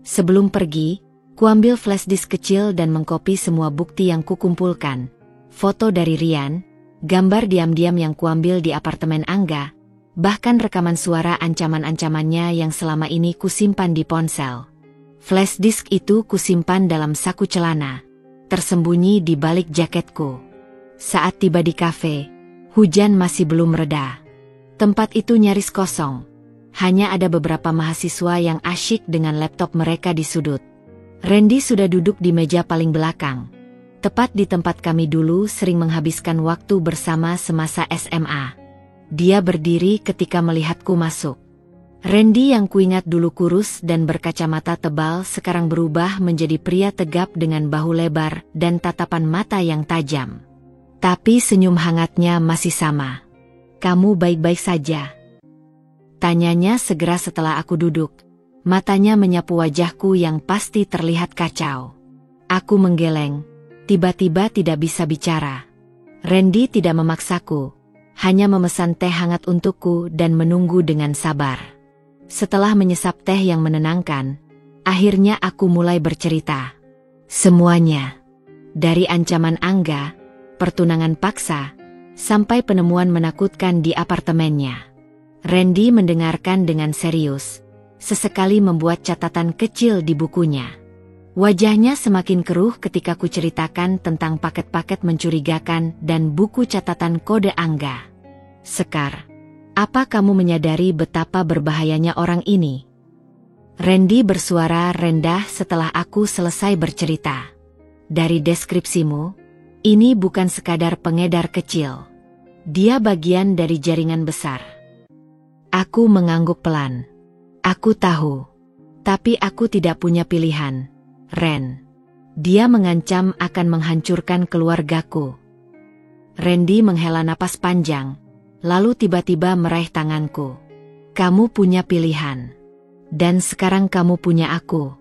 Sebelum pergi, kuambil flash disk kecil dan mengkopi semua bukti yang kukumpulkan. Foto dari Rian, gambar diam-diam yang kuambil di apartemen Angga, bahkan rekaman suara ancaman-ancamannya yang selama ini kusimpan di ponsel. Flash disk itu kusimpan dalam saku celana, tersembunyi di balik jaketku. Saat tiba di kafe, hujan masih belum reda. Tempat itu nyaris kosong. Hanya ada beberapa mahasiswa yang asyik dengan laptop mereka di sudut. Randy sudah duduk di meja paling belakang. Tepat di tempat kami dulu sering menghabiskan waktu bersama semasa SMA. Dia berdiri ketika melihatku masuk. Randy yang kuingat dulu kurus dan berkacamata tebal sekarang berubah menjadi pria tegap dengan bahu lebar dan tatapan mata yang tajam. Tapi senyum hangatnya masih sama. Kamu baik-baik saja? Tanyanya segera setelah aku duduk. Matanya menyapu wajahku yang pasti terlihat kacau. Aku menggeleng, tiba-tiba tidak bisa bicara. Randy tidak memaksaku, hanya memesan teh hangat untukku dan menunggu dengan sabar. Setelah menyesap teh yang menenangkan, akhirnya aku mulai bercerita. Semuanya. Dari ancaman Angga, pertunangan paksa, sampai penemuan menakutkan di apartemennya. Randy mendengarkan dengan serius, sesekali membuat catatan kecil di bukunya. Wajahnya semakin keruh ketika ku ceritakan tentang paket-paket mencurigakan dan buku catatan kode Angga. Sekar, apa kamu menyadari betapa berbahayanya orang ini? Randy bersuara rendah setelah aku selesai bercerita. Dari deskripsimu, ini bukan sekadar pengedar kecil. Dia bagian dari jaringan besar. Aku mengangguk pelan. Aku tahu. Tapi aku tidak punya pilihan, Ren. Dia mengancam akan menghancurkan keluargaku. Randy menghela napas panjang, lalu tiba-tiba meraih tanganku. Kamu punya pilihan. Dan sekarang kamu punya aku.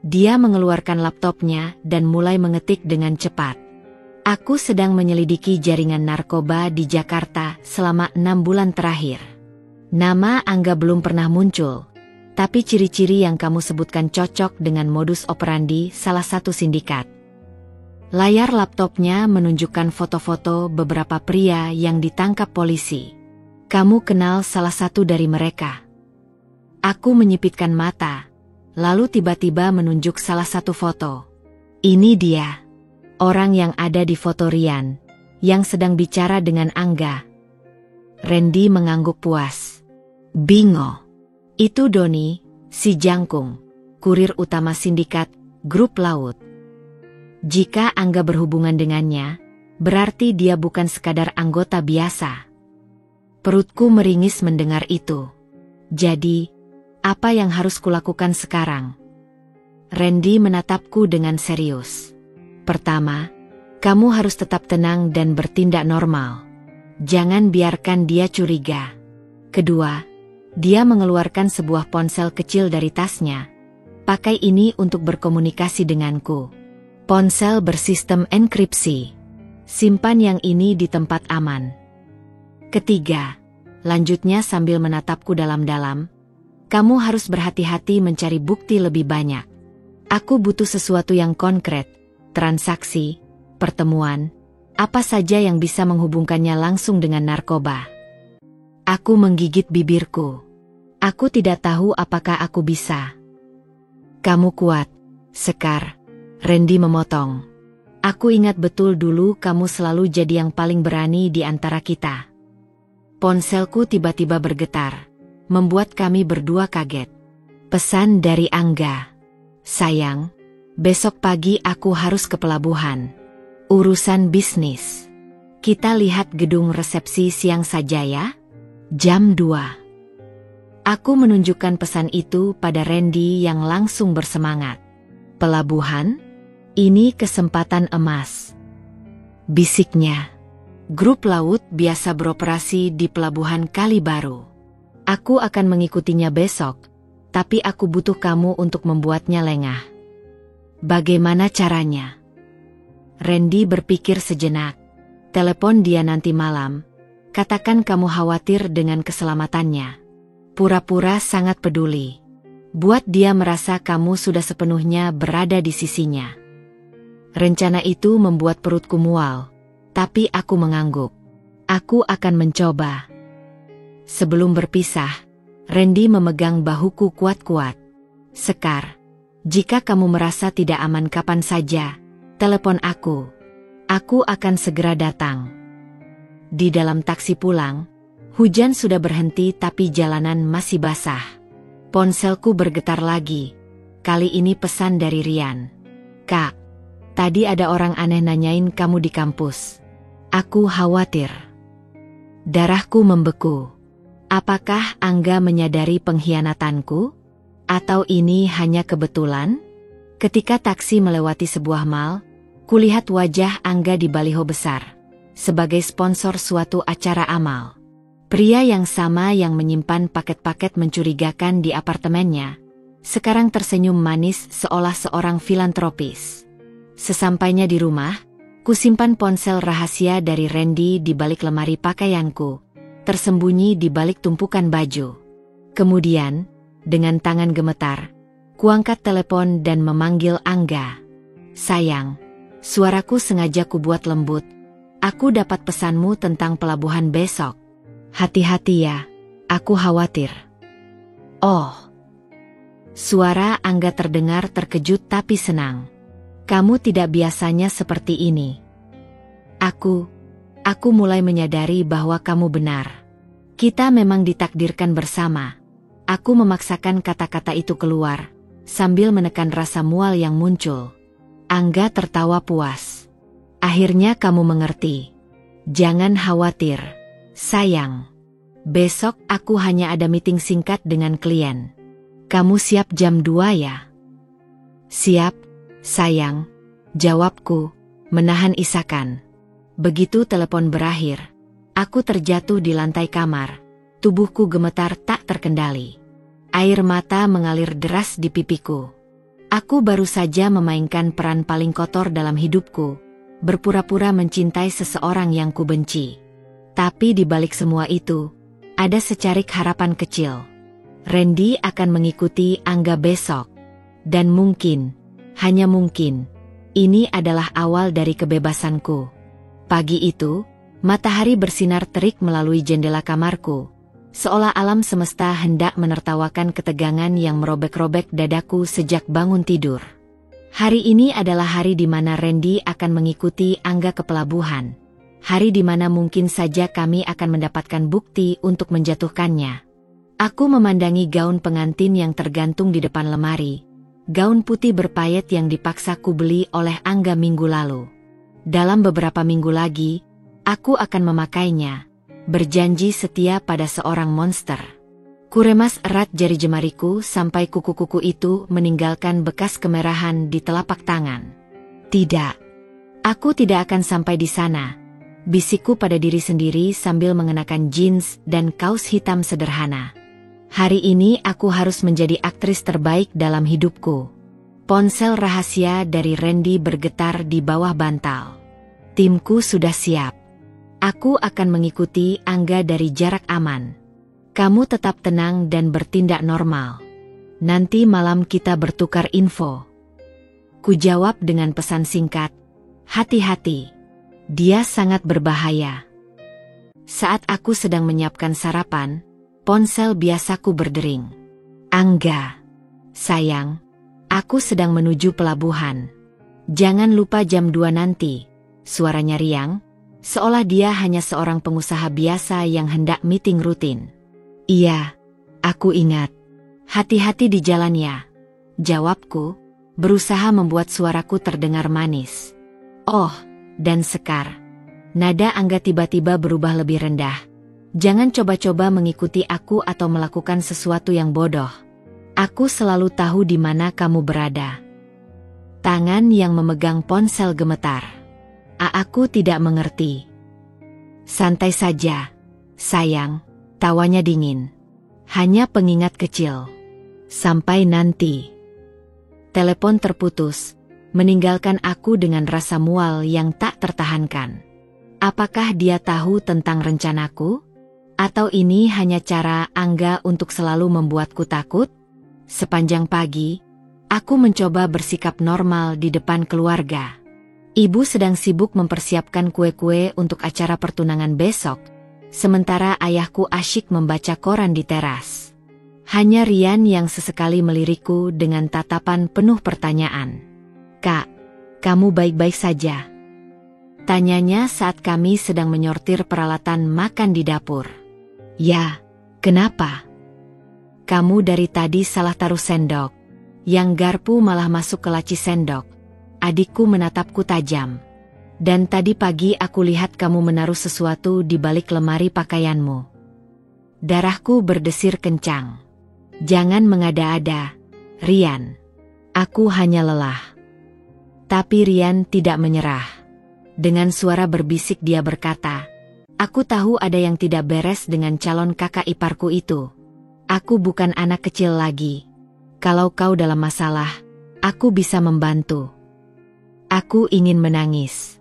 Dia mengeluarkan laptopnya dan mulai mengetik dengan cepat. Aku sedang menyelidiki jaringan narkoba di Jakarta selama 6 bulan terakhir. Nama Angga belum pernah muncul, tapi ciri-ciri yang kamu sebutkan cocok dengan modus operandi salah satu sindikat. Layar laptopnya menunjukkan foto-foto beberapa pria yang ditangkap polisi. Kamu kenal salah satu dari mereka. Aku menyipitkan mata, lalu tiba-tiba menunjuk salah satu foto. Ini dia. Orang yang ada di foto Rian, yang sedang bicara dengan Angga. Randy mengangguk puas. Bingo. Itu Doni, si jangkung, kurir utama sindikat, grup laut. Jika Angga berhubungan dengannya, berarti dia bukan sekadar anggota biasa. Perutku meringis mendengar itu. Jadi, apa yang harus kulakukan sekarang? Randy menatapku dengan serius. Pertama, kamu harus tetap tenang dan bertindak normal. Jangan biarkan dia curiga. Kedua, dia mengeluarkan sebuah ponsel kecil dari tasnya. Pakai ini untuk berkomunikasi denganku. Ponsel bersistem enkripsi. Simpan yang ini di tempat aman. Ketiga, lanjutnya sambil menatapku dalam-dalam, kamu harus berhati-hati mencari bukti lebih banyak. Aku butuh sesuatu yang konkret, transaksi, pertemuan, apa saja yang bisa menghubungkannya langsung dengan narkoba. Aku menggigit bibirku. Aku tidak tahu apakah aku bisa. Kamu kuat, Sekar. Randy memotong. Aku ingat betul dulu kamu selalu jadi yang paling berani di antara kita. Ponselku tiba-tiba bergetar, membuat kami berdua kaget. Pesan dari Angga. Sayang, besok pagi aku harus ke pelabuhan. Urusan bisnis. Kita lihat gedung resepsi siang saja ya. Jam 2. Aku menunjukkan pesan itu pada Randy yang langsung bersemangat. Pelabuhan? Ini kesempatan emas. Bisiknya. Grup laut biasa beroperasi di pelabuhan Kali Baru. Aku akan mengikutinya besok, tapi aku butuh kamu untuk membuatnya lengah. Bagaimana caranya? Randy berpikir sejenak. Telepon dia nanti malam. Katakan kamu khawatir dengan keselamatannya. Pura-pura sangat peduli. Buat dia merasa kamu sudah sepenuhnya berada di sisinya. Rencana itu membuat perutku mual, tapi aku mengangguk. Aku akan mencoba. Sebelum berpisah, Randy memegang bahuku kuat-kuat. Sekar, jika kamu merasa tidak aman kapan saja, telepon aku. Aku akan segera datang. Di dalam taksi pulang, hujan sudah berhenti tapi jalanan masih basah. Ponselku bergetar lagi. Kali ini pesan dari Rian. Kak, tadi ada orang aneh nanyain kamu di kampus. Aku khawatir. Darahku membeku. Apakah Angga menyadari pengkhianatanku? Atau ini hanya kebetulan? Ketika taksi melewati sebuah mall, kulihat wajah Angga di baliho besar, sebagai sponsor suatu acara amal. Pria yang sama yang menyimpan paket-paket mencurigakan di apartemennya, sekarang tersenyum manis seolah seorang filantropis. Sesampainya di rumah, kusimpan ponsel rahasia dari Randy di balik lemari pakaianku, tersembunyi di balik tumpukan baju. Kemudian, dengan tangan gemetar, kuangkat telepon dan memanggil Angga. Sayang, suaraku sengaja kubuat lembut. Aku dapat pesanmu tentang pelabuhan besok. Hati-hati ya, aku khawatir. Oh. Suara Angga terdengar terkejut tapi senang. Kamu tidak biasanya seperti ini. Aku mulai menyadari bahwa kamu benar. Kita memang ditakdirkan bersama. Aku memaksakan kata-kata itu keluar, sambil menekan rasa mual yang muncul. Angga tertawa puas. Akhirnya kamu mengerti. Jangan khawatir, sayang. Besok aku hanya ada meeting singkat dengan klien. Kamu siap jam 2 ya? Siap, sayang. Jawabku, menahan isakan. Begitu telepon berakhir, aku terjatuh di lantai kamar. Tubuhku gemetar tak terkendali. Air mata mengalir deras di pipiku. Aku baru saja memainkan peran paling kotor dalam hidupku, berpura-pura mencintai seseorang yang kubenci. Tapi di balik semua itu, ada secarik harapan kecil. Randy akan mengikuti Angga besok. Dan mungkin, hanya mungkin, ini adalah awal dari kebebasanku. Pagi itu, matahari bersinar terik melalui jendela kamarku, seolah alam semesta hendak menertawakan ketegangan yang merobek-robek dadaku sejak bangun tidur. Hari ini adalah hari di mana Randy akan mengikuti Angga ke pelabuhan. Hari di mana mungkin saja kami akan mendapatkan bukti untuk menjatuhkannya. Aku memandangi gaun pengantin yang tergantung di depan lemari. Gaun putih berpayet yang dipaksa ku beli oleh Angga minggu lalu. Dalam beberapa minggu lagi, aku akan memakainya, berjanji setia pada seorang monster. Kuremas erat jari jemariku sampai kuku-kuku itu meninggalkan bekas kemerahan di telapak tangan. Tidak, aku tidak akan sampai di sana, bisikku pada diri sendiri sambil mengenakan jeans dan kaos hitam sederhana. Hari ini aku harus menjadi aktris terbaik dalam hidupku. Ponsel rahasia dari Randy bergetar di bawah bantal. Timku sudah siap. Aku akan mengikuti Angga dari jarak aman. Kamu tetap tenang dan bertindak normal. Nanti malam kita bertukar info. Ku jawab dengan pesan singkat. Hati-hati. Dia sangat berbahaya. Saat aku sedang menyiapkan sarapan, ponsel biasaku berdering. Angga. Sayang. Aku sedang menuju pelabuhan. Jangan lupa jam 2 nanti. Suaranya riang, seolah dia hanya seorang pengusaha biasa yang hendak meeting rutin. Iya, aku ingat. Hati-hati di jalan ya. Jawabku, berusaha membuat suaraku terdengar manis. Oh, dan Sekar. Nada Angga tiba-tiba berubah lebih rendah. Jangan coba-coba mengikuti aku atau melakukan sesuatu yang bodoh. Aku selalu tahu di mana kamu berada. Tangan yang memegang ponsel gemetar. Aku tidak mengerti. Santai saja, sayang, tawanya dingin. Hanya pengingat kecil. Sampai nanti. Telepon terputus, meninggalkan aku dengan rasa mual yang tak tertahankan. Apakah dia tahu tentang rencanaku? Atau ini hanya cara Angga untuk selalu membuatku takut? Sepanjang pagi, aku mencoba bersikap normal di depan keluarga. Ibu sedang sibuk mempersiapkan kue-kue untuk acara pertunangan besok, sementara ayahku asyik membaca koran di teras. Hanya Rian yang sesekali melirikku dengan tatapan penuh pertanyaan. "Kak, kamu baik-baik saja?" Tanyanya saat kami sedang menyortir peralatan makan di dapur. "Ya, kenapa? Kamu dari tadi salah taruh sendok." Yang garpu malah masuk ke laci sendok. Adikku menatapku tajam. "Dan tadi pagi aku lihat kamu menaruh sesuatu di balik lemari pakaianmu." Darahku berdesir kencang. "Jangan mengada-ada, Rian. Aku hanya lelah." Tapi Rian tidak menyerah. Dengan suara berbisik dia berkata, "Aku tahu ada yang tidak beres dengan calon kakak iparku itu. Aku bukan anak kecil lagi. Kalau kau dalam masalah, aku bisa membantu." Aku ingin menangis.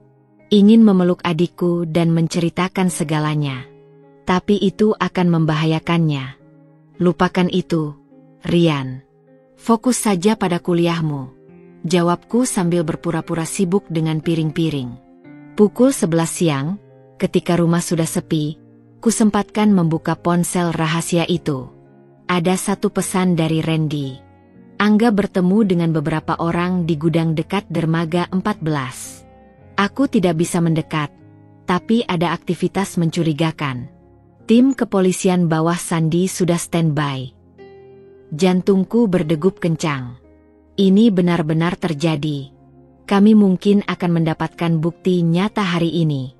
Ingin memeluk adikku dan menceritakan segalanya. Tapi itu akan membahayakannya. "Lupakan itu, Rian. Fokus saja pada kuliahmu," jawabku sambil berpura-pura sibuk dengan piring-piring. Pukul 11 siang, ketika rumah sudah sepi, kusempatkan membuka ponsel rahasia itu. Ada satu pesan dari Randy. Angga bertemu dengan beberapa orang di gudang dekat dermaga 14. Aku tidak bisa mendekat, tapi ada aktivitas mencurigakan. Tim kepolisian bawah Sandi sudah standby. Jantungku berdegup kencang. Ini benar-benar terjadi. Kami mungkin akan mendapatkan bukti nyata hari ini.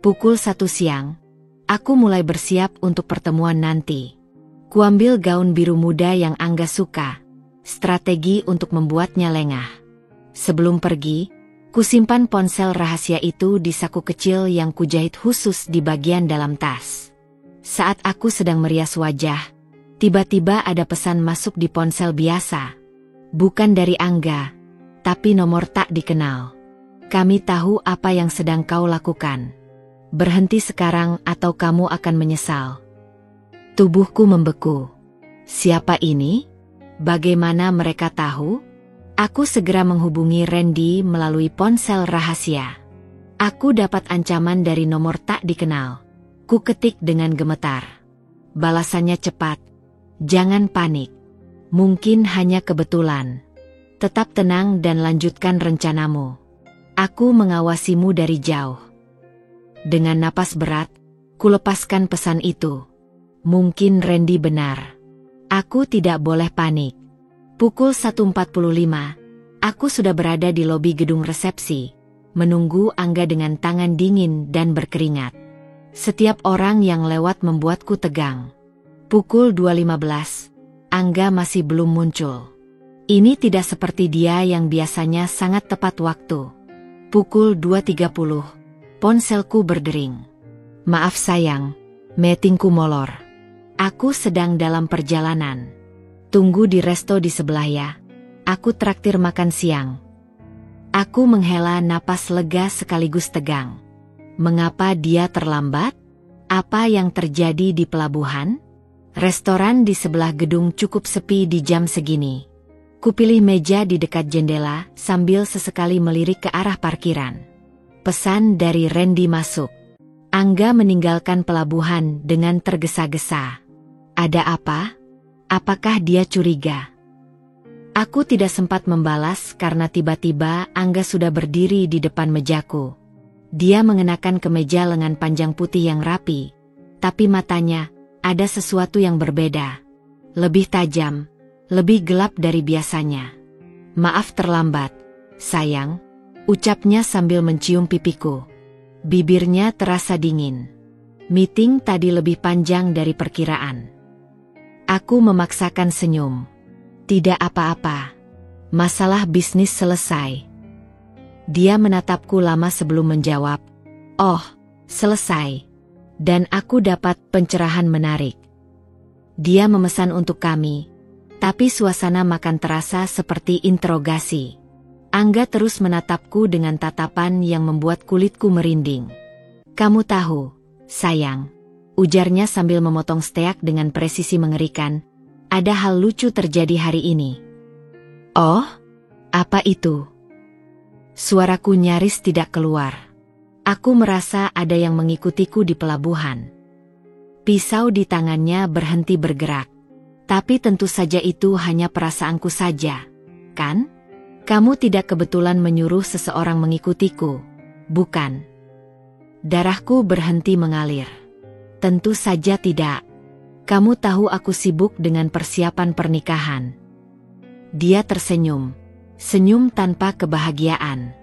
Pukul 1 siang, aku mulai bersiap untuk pertemuan nanti. Kuambil gaun biru muda yang Angga suka, strategi untuk membuatnya lengah. Sebelum pergi, kusimpan ponsel rahasia itu di saku kecil yang kujahit khusus di bagian dalam tas. Saat aku sedang merias wajah, tiba-tiba ada pesan masuk di ponsel biasa. Bukan dari Angga, tapi nomor tak dikenal. "Kami tahu apa yang sedang kau lakukan. Berhenti sekarang atau kamu akan menyesal." Tubuhku membeku. Siapa ini? Bagaimana mereka tahu? Aku segera menghubungi Randy melalui ponsel rahasia. Aku dapat ancaman dari nomor tak dikenal. Ku ketik dengan gemetar. Balasannya cepat. "Jangan panik. Mungkin hanya kebetulan. Tetap tenang dan lanjutkan rencanamu. Aku mengawasimu dari jauh." Dengan napas berat, kulepaskan pesan itu. Mungkin Randy benar. Aku tidak boleh panik. Pukul 1.45, aku sudah berada di lobi gedung resepsi, menunggu Angga dengan tangan dingin dan berkeringat. Setiap orang yang lewat membuatku tegang. Pukul 2.15, Angga masih belum muncul. Ini tidak seperti dia yang biasanya sangat tepat waktu. Pukul 2.30, ponselku berdering. "Maaf sayang, meetingku molor. Aku sedang dalam perjalanan. Tunggu di resto di sebelah ya. Aku traktir makan siang." Aku menghela napas lega sekaligus tegang. Mengapa dia terlambat? Apa yang terjadi di pelabuhan? Restoran di sebelah gedung cukup sepi di jam segini. Kupilih meja di dekat jendela sambil sesekali melirik ke arah parkiran. Pesan dari Randy masuk. Angga meninggalkan pelabuhan dengan tergesa-gesa. Ada apa? Apakah dia curiga? Aku tidak sempat membalas karena tiba-tiba Angga sudah berdiri di depan mejaku. Dia mengenakan kemeja lengan panjang putih yang rapi, tapi matanya ada sesuatu yang berbeda. Lebih tajam, lebih gelap dari biasanya. "Maaf terlambat, sayang," ucapnya sambil mencium pipiku. Bibirnya terasa dingin. "Meeting tadi lebih panjang dari perkiraan." Aku memaksakan senyum. "Tidak apa-apa. Masalah bisnis selesai." Dia menatapku lama sebelum menjawab, "Oh, selesai. Dan aku dapat pencerahan menarik." Dia memesan untuk kami, tapi suasana makan terasa seperti interogasi. Angga terus menatapku dengan tatapan yang membuat kulitku merinding. "Kamu tahu, sayang," ujarnya sambil memotong steak dengan presisi mengerikan, "ada hal lucu terjadi hari ini." "Oh, apa itu?" Suaraku nyaris tidak keluar. Aku merasa ada yang mengikutiku di pelabuhan. Pisau di tangannya berhenti bergerak. Tapi tentu saja itu hanya perasaanku saja, kan? "Kamu tidak kebetulan menyuruh seseorang mengikutiku, bukan?" Darahku berhenti mengalir. "Tentu saja tidak. Kamu tahu aku sibuk dengan persiapan pernikahan." Dia tersenyum. Senyum tanpa kebahagiaan.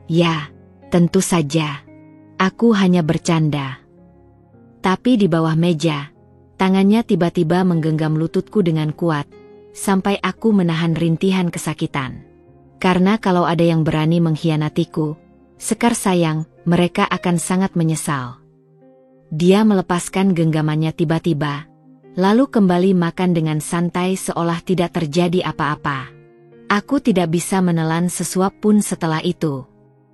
"Ya, tentu saja. Aku hanya bercanda." Tapi di bawah meja, tangannya tiba-tiba menggenggam lututku dengan kuat, sampai aku menahan rintihan kesakitan. Karena kalau ada yang berani mengkhianatiku, Sekar sayang, mereka akan sangat menyesal. Dia melepaskan genggamannya tiba-tiba, lalu kembali makan dengan santai seolah tidak terjadi apa-apa. Aku tidak bisa menelan sesuap pun setelah itu.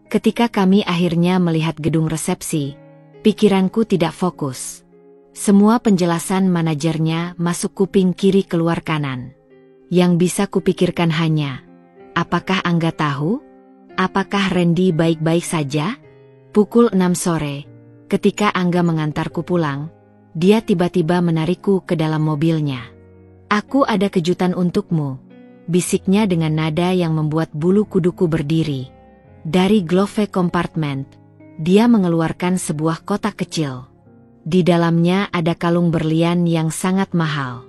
Ketika kami akhirnya melihat gedung resepsi, pikiranku tidak fokus. Semua penjelasan manajernya masuk kuping kiri keluar kanan. Yang bisa kupikirkan hanya, apakah Angga tahu? Apakah Randy baik-baik saja? Pukul 6 sore, ketika Angga mengantarku pulang, dia tiba-tiba menarikku ke dalam mobilnya. "Aku ada kejutan untukmu," bisiknya dengan nada yang membuat bulu kuduku berdiri. Dari glove compartment, dia mengeluarkan sebuah kotak kecil. Di dalamnya ada kalung berlian yang sangat mahal.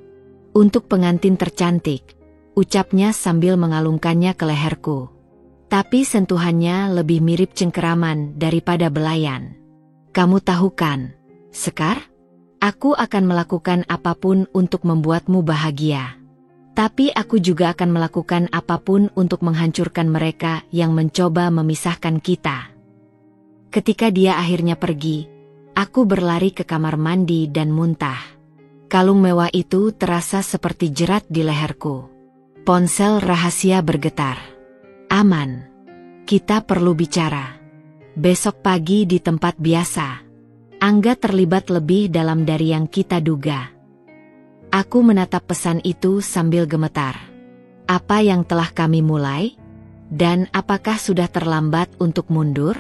"Untuk pengantin tercantik," ucapnya sambil mengalungkannya ke leherku. Tapi sentuhannya lebih mirip cengkeraman daripada belayan. "Kamu tahu kan, Sekar? Aku akan melakukan apapun untuk membuatmu bahagia. Tapi aku juga akan melakukan apapun untuk menghancurkan mereka yang mencoba memisahkan kita." Ketika dia akhirnya pergi, aku berlari ke kamar mandi dan muntah. Kalung mewah itu terasa seperti jerat di leherku. Ponsel rahasia bergetar. "Aman. Kita perlu bicara. Besok pagi di tempat biasa." Angga terlibat lebih dalam dari yang kita duga. Aku menatap pesan itu sambil gemetar. Apa yang telah kami mulai? Dan apakah sudah terlambat untuk mundur?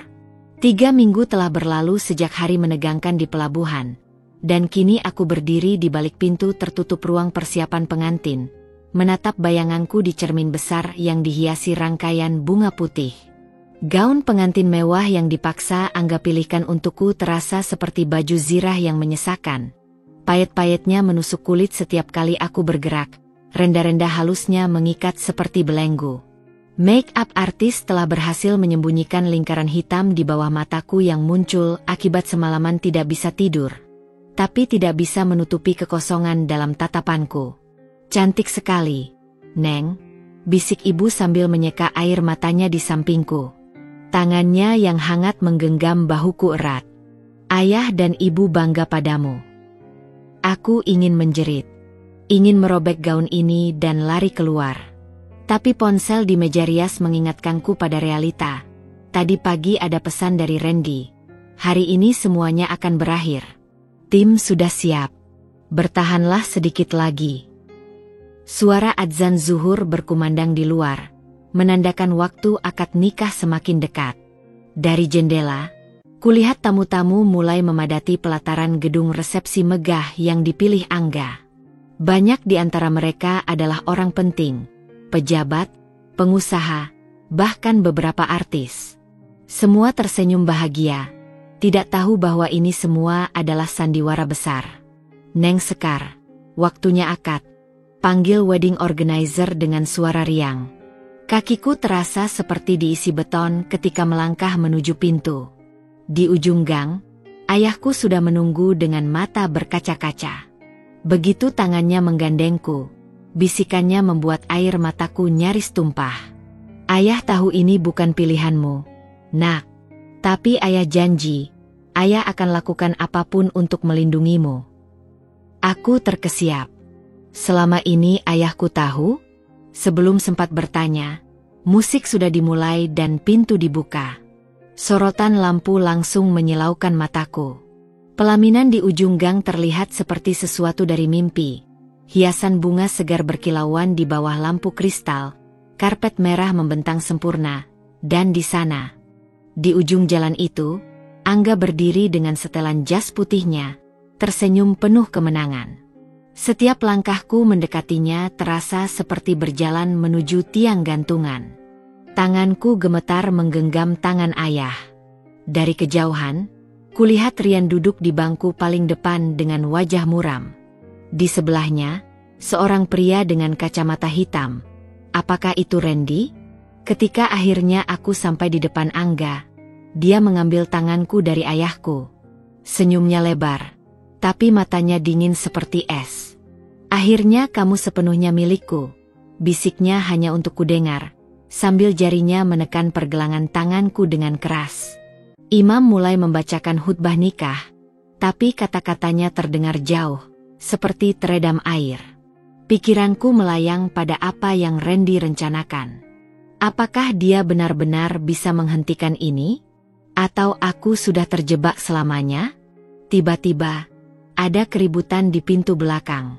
3 minggu telah berlalu sejak hari menegangkan di pelabuhan. Dan kini aku berdiri di balik pintu tertutup ruang persiapan pengantin, menatap bayanganku di cermin besar yang dihiasi rangkaian bunga putih. Gaun pengantin mewah yang dipaksa Angga pilihkan untukku terasa seperti baju zirah yang menyesakan. Payet-payetnya menusuk kulit setiap kali aku bergerak, renda-renda halusnya mengikat seperti belenggu. Make-up artis telah berhasil menyembunyikan lingkaran hitam di bawah mataku yang muncul akibat semalaman tidak bisa tidur. Tapi tidak bisa menutupi kekosongan dalam tatapanku. "Cantik sekali, Neng," bisik ibu sambil menyeka air matanya di sampingku. Tangannya yang hangat menggenggam bahuku erat. "Ayah dan ibu bangga padamu." Aku ingin menjerit. Ingin merobek gaun ini dan lari keluar. Tapi ponsel di meja rias mengingatkanku pada realita. Tadi pagi ada pesan dari Randy. Hari ini semuanya akan berakhir. Tim sudah siap. Bertahanlah sedikit lagi. Suara adzan zuhur berkumandang di luar, menandakan waktu akad nikah semakin dekat. Dari jendela, kulihat tamu-tamu mulai memadati pelataran gedung resepsi megah yang dipilih Angga. Banyak di antara mereka adalah orang penting, pejabat, pengusaha, bahkan beberapa artis. Semua tersenyum bahagia, tidak tahu bahwa ini semua adalah sandiwara besar. Neng Sekar, waktunya akad. Panggil wedding organizer dengan suara riang. Kakiku terasa seperti diisi beton ketika melangkah menuju pintu. Di ujung gang, ayahku sudah menunggu dengan mata berkaca-kaca. Begitu tangannya menggandengku, bisikannya membuat air mataku nyaris tumpah. Ayah tahu ini bukan pilihanmu, nak. Tapi ayah janji, ayah akan lakukan apapun untuk melindungimu. Aku terkesiap. Selama ini ayahku tahu? Sebelum sempat bertanya, musik sudah dimulai dan pintu dibuka. Sorotan lampu langsung menyilaukan mataku. Pelaminan di ujung gang terlihat seperti sesuatu dari mimpi. Hiasan bunga segar berkilauan di bawah lampu kristal, karpet merah membentang sempurna, dan di sana, di ujung jalan itu, Angga berdiri dengan setelan jas putihnya, tersenyum penuh kemenangan. Setiap langkahku mendekatinya terasa seperti berjalan menuju tiang gantungan. Tanganku gemetar menggenggam tangan ayah. Dari kejauhan, kulihat Rian duduk di bangku paling depan dengan wajah muram. Di sebelahnya, seorang pria dengan kacamata hitam. Apakah itu Randy? Ketika akhirnya aku sampai di depan Angga, dia mengambil tanganku dari ayahku. Senyumnya lebar, tapi matanya dingin seperti es. Akhirnya kamu sepenuhnya milikku, bisiknya hanya untuk kudengar, sambil jarinya menekan pergelangan tanganku dengan keras. Imam mulai membacakan khutbah nikah, tapi kata-katanya terdengar jauh, seperti teredam air. Pikiranku melayang pada apa yang Randy rencanakan. Apakah dia benar-benar bisa menghentikan ini? Atau aku sudah terjebak selamanya? Tiba-tiba, ada keributan di pintu belakang.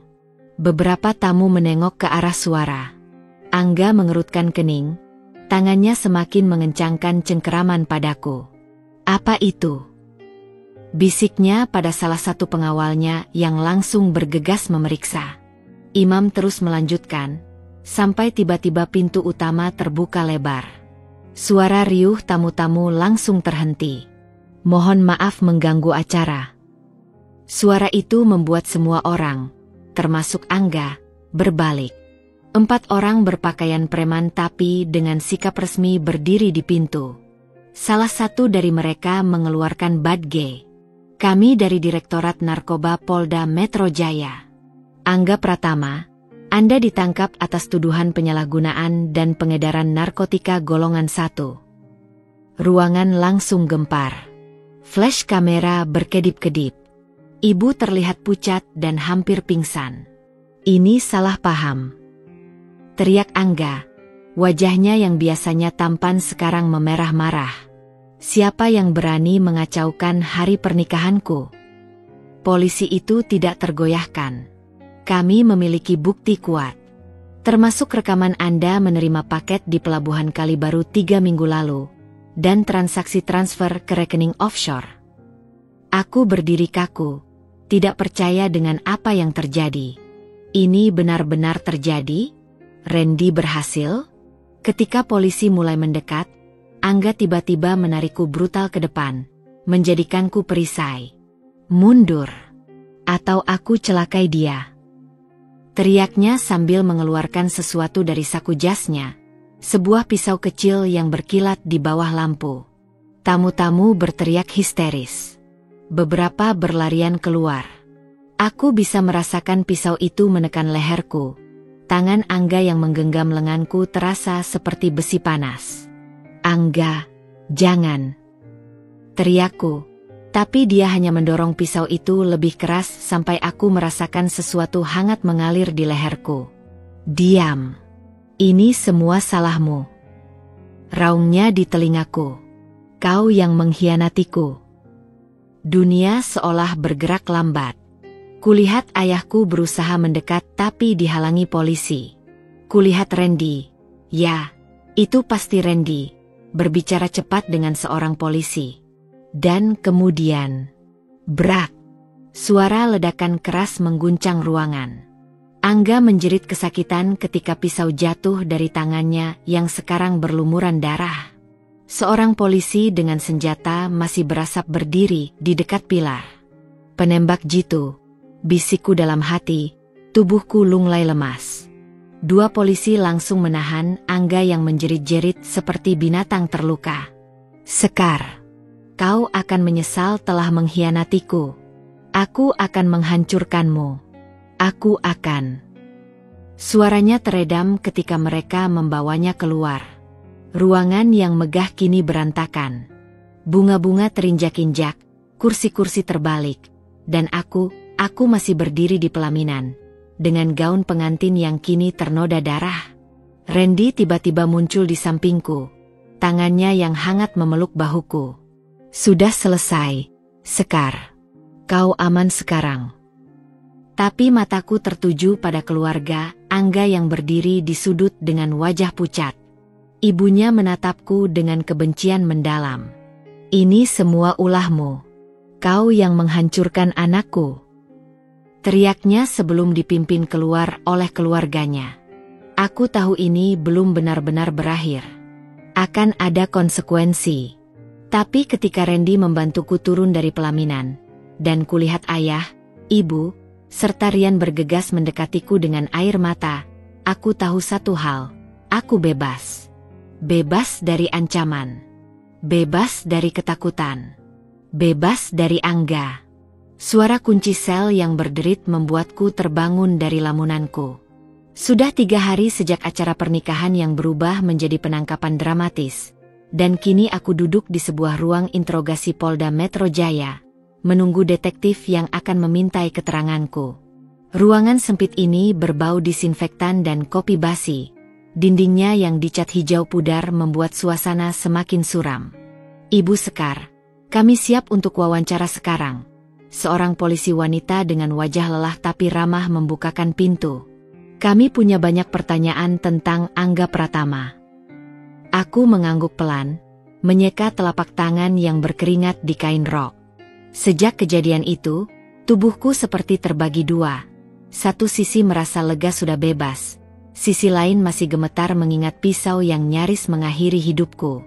Beberapa tamu menengok ke arah suara. Angga mengerutkan kening, tangannya semakin mengencangkan cengkeraman padaku. Apa itu? Bisiknya pada salah satu pengawalnya yang langsung bergegas memeriksa. Imam terus melanjutkan, sampai tiba-tiba pintu utama terbuka lebar. Suara riuh tamu-tamu langsung terhenti. Mohon maaf mengganggu acara. Suara itu membuat semua orang, termasuk Angga, berbalik. 4 orang berpakaian preman tapi dengan sikap resmi berdiri di pintu. Salah satu dari mereka mengeluarkan badge. Kami dari Direktorat Narkoba Polda Metro Jaya. Angga Pratama, Anda ditangkap atas tuduhan penyalahgunaan dan pengedaran narkotika golongan 1. Ruangan langsung gempar. Flash kamera berkedip-kedip. Ibu terlihat pucat dan hampir pingsan. Ini salah paham, teriak Angga. Wajahnya yang biasanya tampan sekarang memerah marah. Siapa yang berani mengacaukan hari pernikahanku? Polisi itu tidak tergoyahkan. Kami memiliki bukti kuat. Termasuk rekaman Anda menerima paket di Pelabuhan Kalibaru 3 minggu lalu, dan transaksi transfer ke rekening offshore. Aku berdiri kaku, tidak percaya dengan apa yang terjadi. Ini benar-benar terjadi? Randy berhasil? Ketika polisi mulai mendekat, Angga tiba-tiba menarikku brutal ke depan, menjadikanku perisai. Mundur, atau aku celakai dia. Teriaknya sambil mengeluarkan sesuatu dari saku jasnya, sebuah pisau kecil yang berkilat di bawah lampu. Tamu-tamu berteriak histeris. Beberapa berlarian keluar. Aku bisa merasakan pisau itu menekan leherku. Tangan Angga yang menggenggam lenganku terasa seperti besi panas. Angga, jangan, teriakku. Tapi dia hanya mendorong pisau itu lebih keras sampai aku merasakan sesuatu hangat mengalir di leherku. Diam. Ini semua salahmu. Raungnya di telingaku. Kau yang mengkhianatiku. Dunia seolah bergerak lambat. Kulihat ayahku berusaha mendekat tapi dihalangi polisi. Kulihat Randy. Ya, itu pasti Randy. Berbicara cepat dengan seorang polisi. Dan kemudian, brak. Suara ledakan keras mengguncang ruangan. Angga menjerit kesakitan ketika pisau jatuh dari tangannya yang sekarang berlumuran darah. Seorang polisi dengan senjata masih berasap berdiri di dekat pilar. Penembak jitu, bisikku dalam hati, tubuhku lunglai lemas. Dua polisi langsung menahan Angga yang menjerit-jerit seperti binatang terluka. Sekar, kau akan menyesal telah mengkhianatiku. Aku akan menghancurkanmu. Aku akan. Suaranya teredam ketika mereka membawanya keluar. Ruangan yang megah kini berantakan. Bunga-bunga terinjak-injak, kursi-kursi terbalik, dan aku masih berdiri di pelaminan, dengan gaun pengantin yang kini ternoda darah. Randy tiba-tiba muncul di sampingku, tangannya yang hangat memeluk bahuku. Sudah selesai, Sekar. Kau aman sekarang. Tapi mataku tertuju pada keluarga Angga yang berdiri di sudut dengan wajah pucat. Ibunya menatapku dengan kebencian mendalam. Ini semua ulahmu. Kau yang menghancurkan anakku. Teriaknya sebelum dipimpin keluar oleh keluarganya. Aku tahu ini belum benar-benar berakhir. Akan ada konsekuensi. Tapi ketika Randy membantuku turun dari pelaminan, dan kulihat ayah, ibu, serta Rian bergegas mendekatiku dengan air mata, aku tahu satu hal, aku bebas. Bebas dari ancaman. Bebas dari ketakutan. Bebas dari Angga. Suara kunci sel yang berderit membuatku terbangun dari lamunanku. Sudah 3 hari sejak acara pernikahan yang berubah menjadi penangkapan dramatis, dan kini aku duduk di sebuah ruang interogasi Polda Metro Jaya, menunggu detektif yang akan memintai keteranganku. Ruangan sempit ini berbau disinfektan dan kopi basi. Dindingnya yang dicat hijau pudar membuat suasana semakin suram. Ibu Sekar, kami siap untuk wawancara sekarang. Seorang polisi wanita dengan wajah lelah tapi ramah membukakan pintu. Kami punya banyak pertanyaan tentang Angga Pratama. Aku mengangguk pelan, menyeka telapak tangan yang berkeringat di kain rok. Sejak kejadian itu, tubuhku seperti terbagi dua. Satu sisi merasa lega sudah bebas. Sisi lain masih gemetar mengingat pisau yang nyaris mengakhiri hidupku.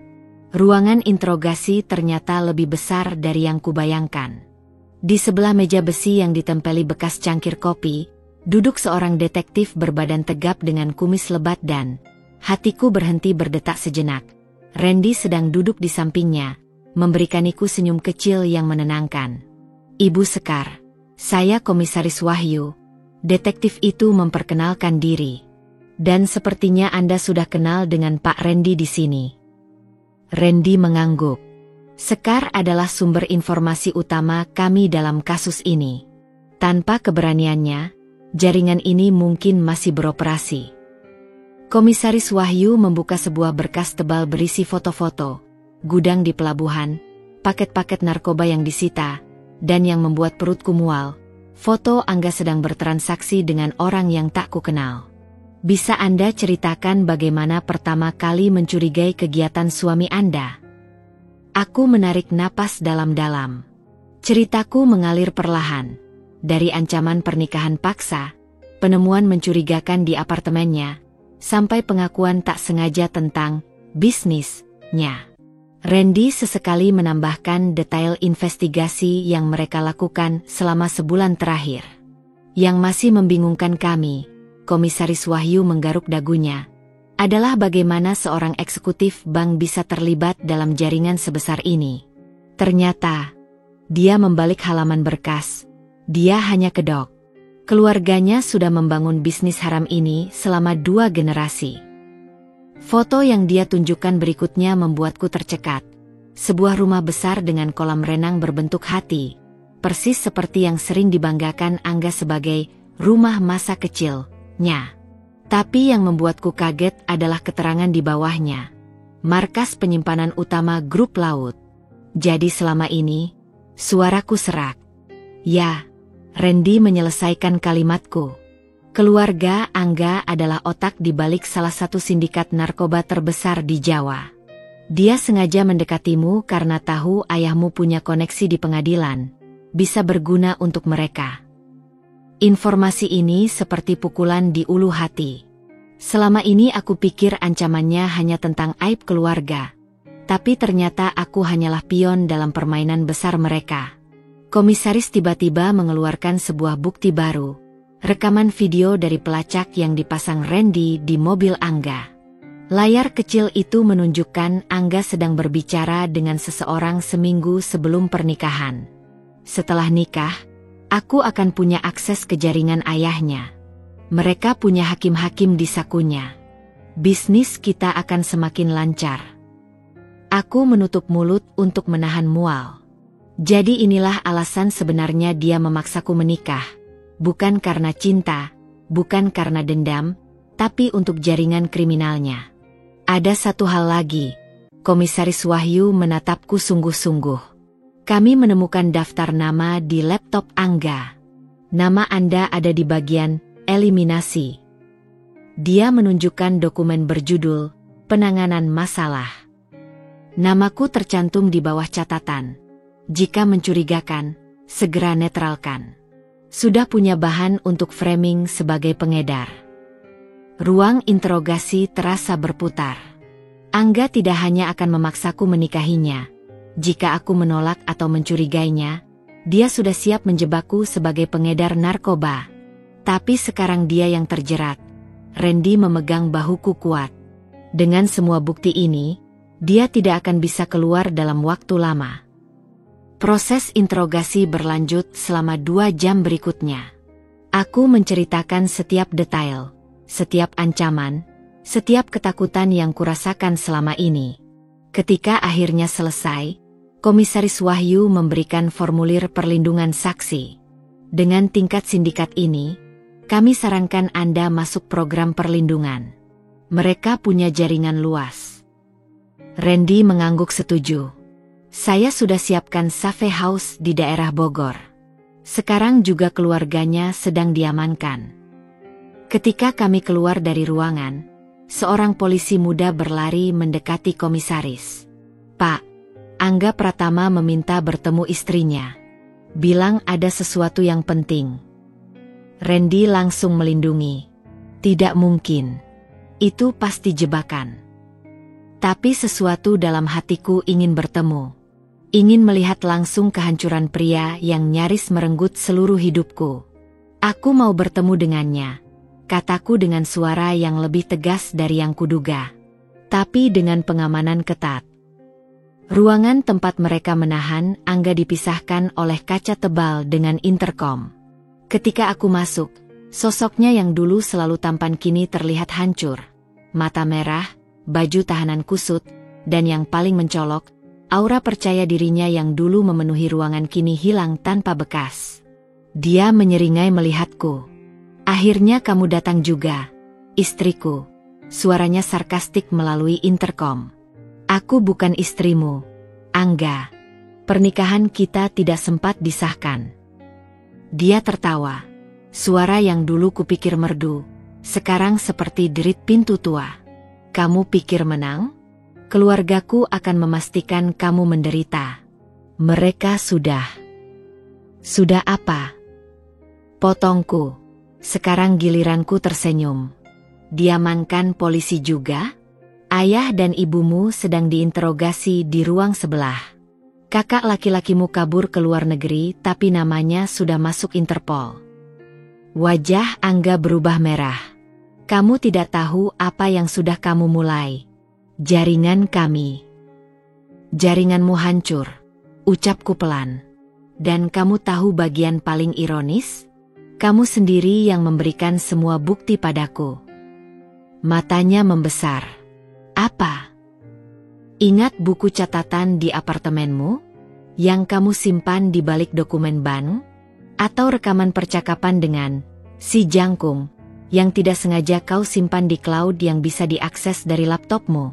Ruangan interogasi ternyata lebih besar dari yang kubayangkan. Di sebelah meja besi yang ditempeli bekas cangkir kopi, duduk seorang detektif berbadan tegap dengan kumis lebat dan hatiku berhenti berdetak sejenak. Randy sedang duduk di sampingnya, memberikanku senyum kecil yang menenangkan. Ibu Sekar, saya Komisaris Wahyu. Detektif itu memperkenalkan diri. Dan sepertinya Anda sudah kenal dengan Pak Randy di sini. Randy mengangguk. Sekar adalah sumber informasi utama kami dalam kasus ini. Tanpa keberaniannya, jaringan ini mungkin masih beroperasi. Komisaris Wahyu membuka sebuah berkas tebal berisi foto-foto, gudang di pelabuhan, paket-paket narkoba yang disita, dan yang membuat perutku mual, foto Angga sedang bertransaksi dengan orang yang tak kukenal. Bisa Anda ceritakan bagaimana pertama kali mencurigai kegiatan suami Anda? Aku menarik napas dalam-dalam. Ceritaku mengalir perlahan. Dari ancaman pernikahan paksa, penemuan mencurigakan di apartemennya, sampai pengakuan tak sengaja tentang bisnisnya. Randy sesekali menambahkan detail investigasi yang mereka lakukan selama sebulan terakhir. Yang masih membingungkan kami, Komisaris Wahyu menggaruk dagunya, adalah bagaimana seorang eksekutif bank bisa terlibat dalam jaringan sebesar ini. Ternyata, dia membalik halaman berkas. Dia hanya kedok. Keluarganya sudah membangun bisnis haram ini selama 2 generasi. Foto yang dia tunjukkan berikutnya membuatku tercekat. Sebuah rumah besar dengan kolam renang berbentuk hati, persis seperti yang sering dibanggakan Angga sebagai rumah masa kecilnya. Tapi yang membuatku kaget adalah keterangan di bawahnya. Markas penyimpanan utama grup laut. Jadi selama ini, suaraku serak. Ya, Randy menyelesaikan kalimatku. Keluarga Angga adalah otak di balik salah satu sindikat narkoba terbesar di Jawa. Dia sengaja mendekatimu karena tahu ayahmu punya koneksi di pengadilan, bisa berguna untuk mereka. Informasi ini seperti pukulan di ulu hati. Selama ini aku pikir ancamannya hanya tentang aib keluarga. Tapi ternyata aku hanyalah pion dalam permainan besar mereka. Komisaris tiba-tiba mengeluarkan sebuah bukti baru. Rekaman video dari pelacak yang dipasang Randy di mobil Angga. Layar kecil itu menunjukkan Angga sedang berbicara dengan seseorang seminggu sebelum pernikahan. Setelah nikah, aku akan punya akses ke jaringan ayahnya. Mereka punya hakim-hakim di sakunya. Bisnis kita akan semakin lancar. Aku menutup mulut untuk menahan mual. Jadi inilah alasan sebenarnya dia memaksaku menikah. Bukan karena cinta, bukan karena dendam, tapi untuk jaringan kriminalnya. Ada satu hal lagi. Komisaris Wahyu menatapku sungguh-sungguh. Kami menemukan daftar nama di laptop Angga. Nama Anda ada di bagian eliminasi. Dia menunjukkan dokumen berjudul Penanganan Masalah. Namaku tercantum di bawah catatan. Jika mencurigakan, segera netralkan. Sudah punya bahan untuk framing sebagai pengedar. Ruang interogasi terasa berputar. Angga tidak hanya akan memaksaku menikahinya. Jika aku menolak atau mencurigainya, dia sudah siap menjebakku sebagai pengedar narkoba. Tapi sekarang dia yang terjerat. Randy memegang bahuku kuat. Dengan semua bukti ini, dia tidak akan bisa keluar dalam waktu lama. Proses interogasi berlanjut selama 2 jam berikutnya. Aku menceritakan setiap detail, setiap ancaman, setiap ketakutan yang kurasakan selama ini. Ketika akhirnya selesai, Komisaris Wahyu memberikan formulir perlindungan saksi. Dengan tingkat sindikat ini, kami sarankan Anda masuk program perlindungan. Mereka punya jaringan luas. Randy mengangguk setuju. Saya sudah siapkan safe house di daerah Bogor. Sekarang juga keluarganya sedang diamankan. Ketika kami keluar dari ruangan, seorang polisi muda berlari mendekati komisaris. Pak, Angga Pratama meminta bertemu istrinya. Bilang ada sesuatu yang penting. Randy langsung melindungi. Tidak mungkin. Itu pasti jebakan. Tapi sesuatu dalam hatiku ingin bertemu. Ingin melihat langsung kehancuran pria yang nyaris merenggut seluruh hidupku. Aku mau bertemu dengannya, kataku dengan suara yang lebih tegas dari yang kuduga. Tapi dengan pengamanan ketat. Ruangan tempat mereka menahan Angga dipisahkan oleh kaca tebal dengan intercom. Ketika aku masuk, sosoknya yang dulu selalu tampan kini terlihat hancur. Mata merah, baju tahanan kusut, dan yang paling mencolok, aura percaya dirinya yang dulu memenuhi ruangan kini hilang tanpa bekas. Dia menyeringai melihatku. Akhirnya kamu datang juga, istriku. Suaranya sarkastik melalui intercom. Aku bukan istrimu, Angga. Pernikahan kita tidak sempat disahkan. Dia tertawa. Suara yang dulu kupikir merdu, sekarang seperti derit pintu tua. Kamu pikir menang? Keluargaku akan memastikan kamu menderita. Mereka sudah. Sudah apa? Potongku. Sekarang giliranku tersenyum. Diamankan polisi juga? Ayah dan ibumu sedang diinterogasi di ruang sebelah. Kakak laki-lakimu kabur ke luar negeri tapi namanya sudah masuk Interpol. Wajah Angga berubah merah. Kamu tidak tahu apa yang sudah kamu mulai. Jaringan kami. Jaringanmu hancur, ucapku pelan. Dan kamu tahu bagian paling ironis? Kamu sendiri yang memberikan semua bukti padaku. Matanya membesar. Apa? Ingat buku catatan di apartemenmu? Yang kamu simpan di balik dokumen bank? Atau rekaman percakapan dengan si Jangkung, yang tidak sengaja kau simpan di cloud yang bisa diakses dari laptopmu?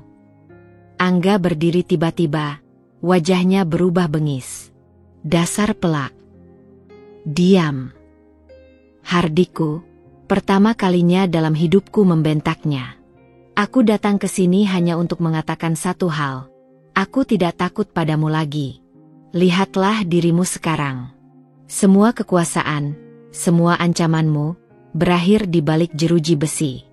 Angga berdiri tiba-tiba, wajahnya berubah bengis. Dasar pelak. Diam. Hardiku, pertama kalinya dalam hidupku membentaknya. Aku datang ke sini hanya untuk mengatakan satu hal. Aku tidak takut padamu lagi. Lihatlah dirimu sekarang. Semua kekuasaan, semua ancamanmu berakhir di balik jeruji besi.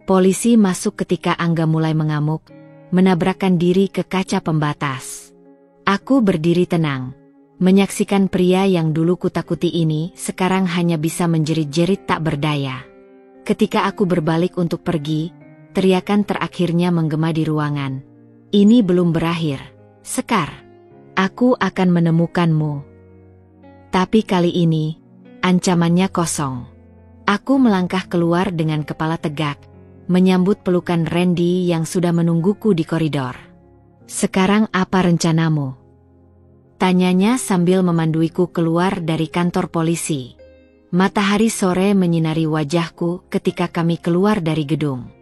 Polisi masuk ketika Angga mulai mengamuk, menabrakkan diri ke kaca pembatas. Aku berdiri tenang, menyaksikan pria yang dulu kutakuti ini sekarang hanya bisa menjerit-jerit tak berdaya. Ketika aku berbalik untuk pergi, teriakan terakhirnya menggema di ruangan. Ini belum berakhir, Sekar. Aku akan menemukanmu. Tapi kali ini, ancamannya kosong. Aku melangkah keluar dengan kepala tegak, menyambut pelukan Randy yang sudah menungguku di koridor. Sekarang apa rencanamu? Tanyanya sambil memanduiku keluar dari kantor polisi. Matahari sore menyinari wajahku ketika kami keluar dari gedung.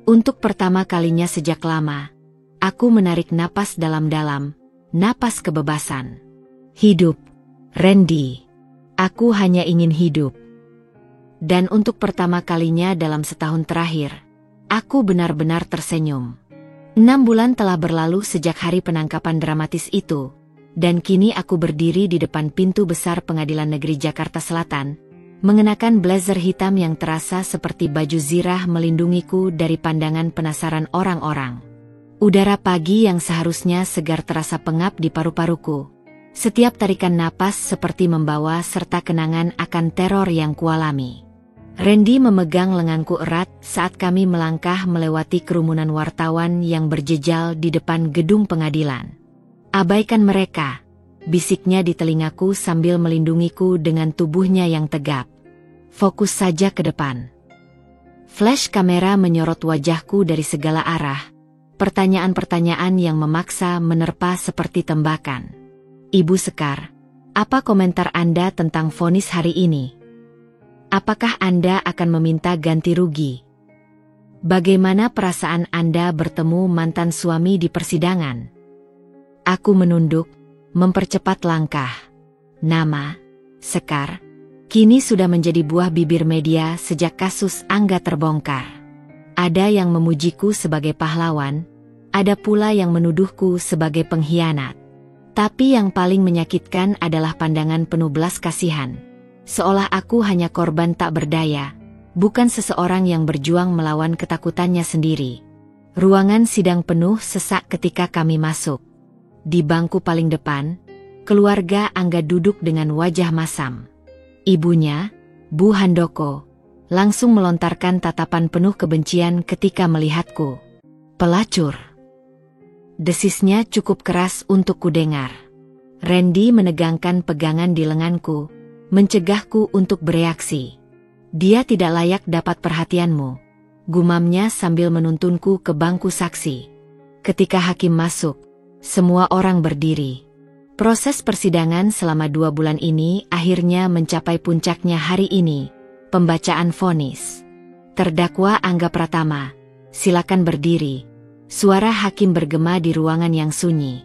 Untuk pertama kalinya sejak lama, aku menarik napas dalam-dalam, napas kebebasan. Hidup, Randy. Aku hanya ingin hidup. Dan untuk pertama kalinya dalam setahun terakhir, aku benar-benar tersenyum. 6 bulan telah berlalu sejak hari penangkapan dramatis itu, dan kini aku berdiri di depan pintu besar Pengadilan Negeri Jakarta Selatan, mengenakan blazer hitam yang terasa seperti baju zirah melindungiku dari pandangan penasaran orang-orang. Udara pagi yang seharusnya segar terasa pengap di paru-paruku. Setiap tarikan napas seperti membawa serta kenangan akan teror yang kualami. Randy memegang lenganku erat saat kami melangkah melewati kerumunan wartawan yang berjejal di depan gedung pengadilan. Abaikan mereka, bisiknya di telingaku sambil melindungiku dengan tubuhnya yang tegap. Fokus saja ke depan. Flash kamera menyorot wajahku dari segala arah. Pertanyaan-pertanyaan yang memaksa menerpa seperti tembakan. Ibu Sekar, apa komentar Anda tentang vonis hari ini? Apakah Anda akan meminta ganti rugi? Bagaimana perasaan Anda bertemu mantan suami di persidangan? Aku menunduk, mempercepat langkah. Nama, Sekar, kini sudah menjadi buah bibir media sejak kasus Angga terbongkar. Ada yang memujiku sebagai pahlawan, ada pula yang menuduhku sebagai pengkhianat. Tapi yang paling menyakitkan adalah pandangan penuh belas kasihan. Seolah aku hanya korban tak berdaya, bukan seseorang yang berjuang melawan ketakutannya sendiri. Ruangan sidang penuh sesak ketika kami masuk. Di bangku paling depan, keluarga Angga duduk dengan wajah masam. Ibunya, Bu Handoko, langsung melontarkan tatapan penuh kebencian ketika melihatku. Pelacur. Desisnya cukup keras untuk kudengar. Randy menegangkan pegangan di lenganku, mencegahku untuk bereaksi. Dia tidak layak dapat perhatianmu, gumamnya sambil menuntunku ke bangku saksi. Ketika hakim masuk, semua orang berdiri. Proses persidangan selama 2 bulan ini akhirnya mencapai puncaknya hari ini, pembacaan vonis. Terdakwa Angga Pratama, silakan berdiri. Suara hakim bergema di ruangan yang sunyi.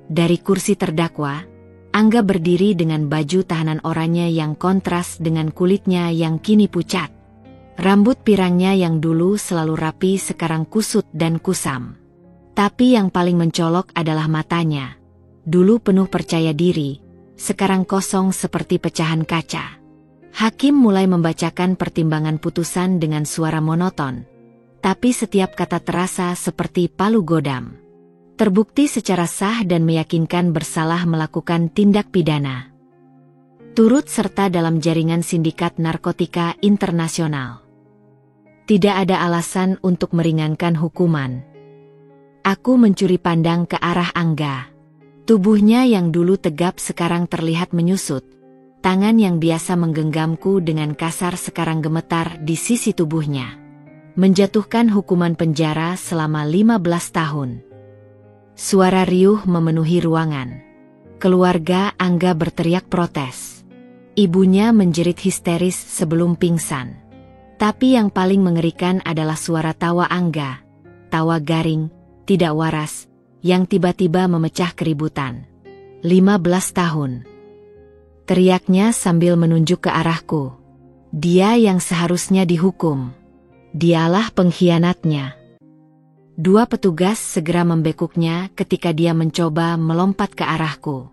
Dari kursi terdakwa, Angga berdiri dengan baju tahanan oranye yang kontras dengan kulitnya yang kini pucat. Rambut pirangnya yang dulu selalu rapi sekarang kusut dan kusam. Tapi yang paling mencolok adalah matanya. Dulu penuh percaya diri, sekarang kosong seperti pecahan kaca. Hakim mulai membacakan pertimbangan putusan dengan suara monoton. Tapi setiap kata terasa seperti palu godam. Terbukti secara sah dan meyakinkan bersalah melakukan tindak pidana. Turut serta dalam jaringan sindikat narkotika internasional. Tidak ada alasan untuk meringankan hukuman. Aku mencuri pandang ke arah Angga. Tubuhnya yang dulu tegap sekarang terlihat menyusut. Tangan yang biasa menggenggamku dengan kasar sekarang gemetar di sisi tubuhnya. Menjatuhkan hukuman penjara selama 15 tahun. Suara riuh memenuhi ruangan. Keluarga Angga berteriak protes. Ibunya menjerit histeris sebelum pingsan. Tapi yang paling mengerikan adalah suara tawa Angga. Tawa garing, tidak waras, yang tiba-tiba memecah keributan. 15 tahun. Teriaknya sambil menunjuk ke arahku. Dia yang seharusnya dihukum. Dialah pengkhianatnya. 2 petugas segera membekuknya ketika dia mencoba melompat ke arahku.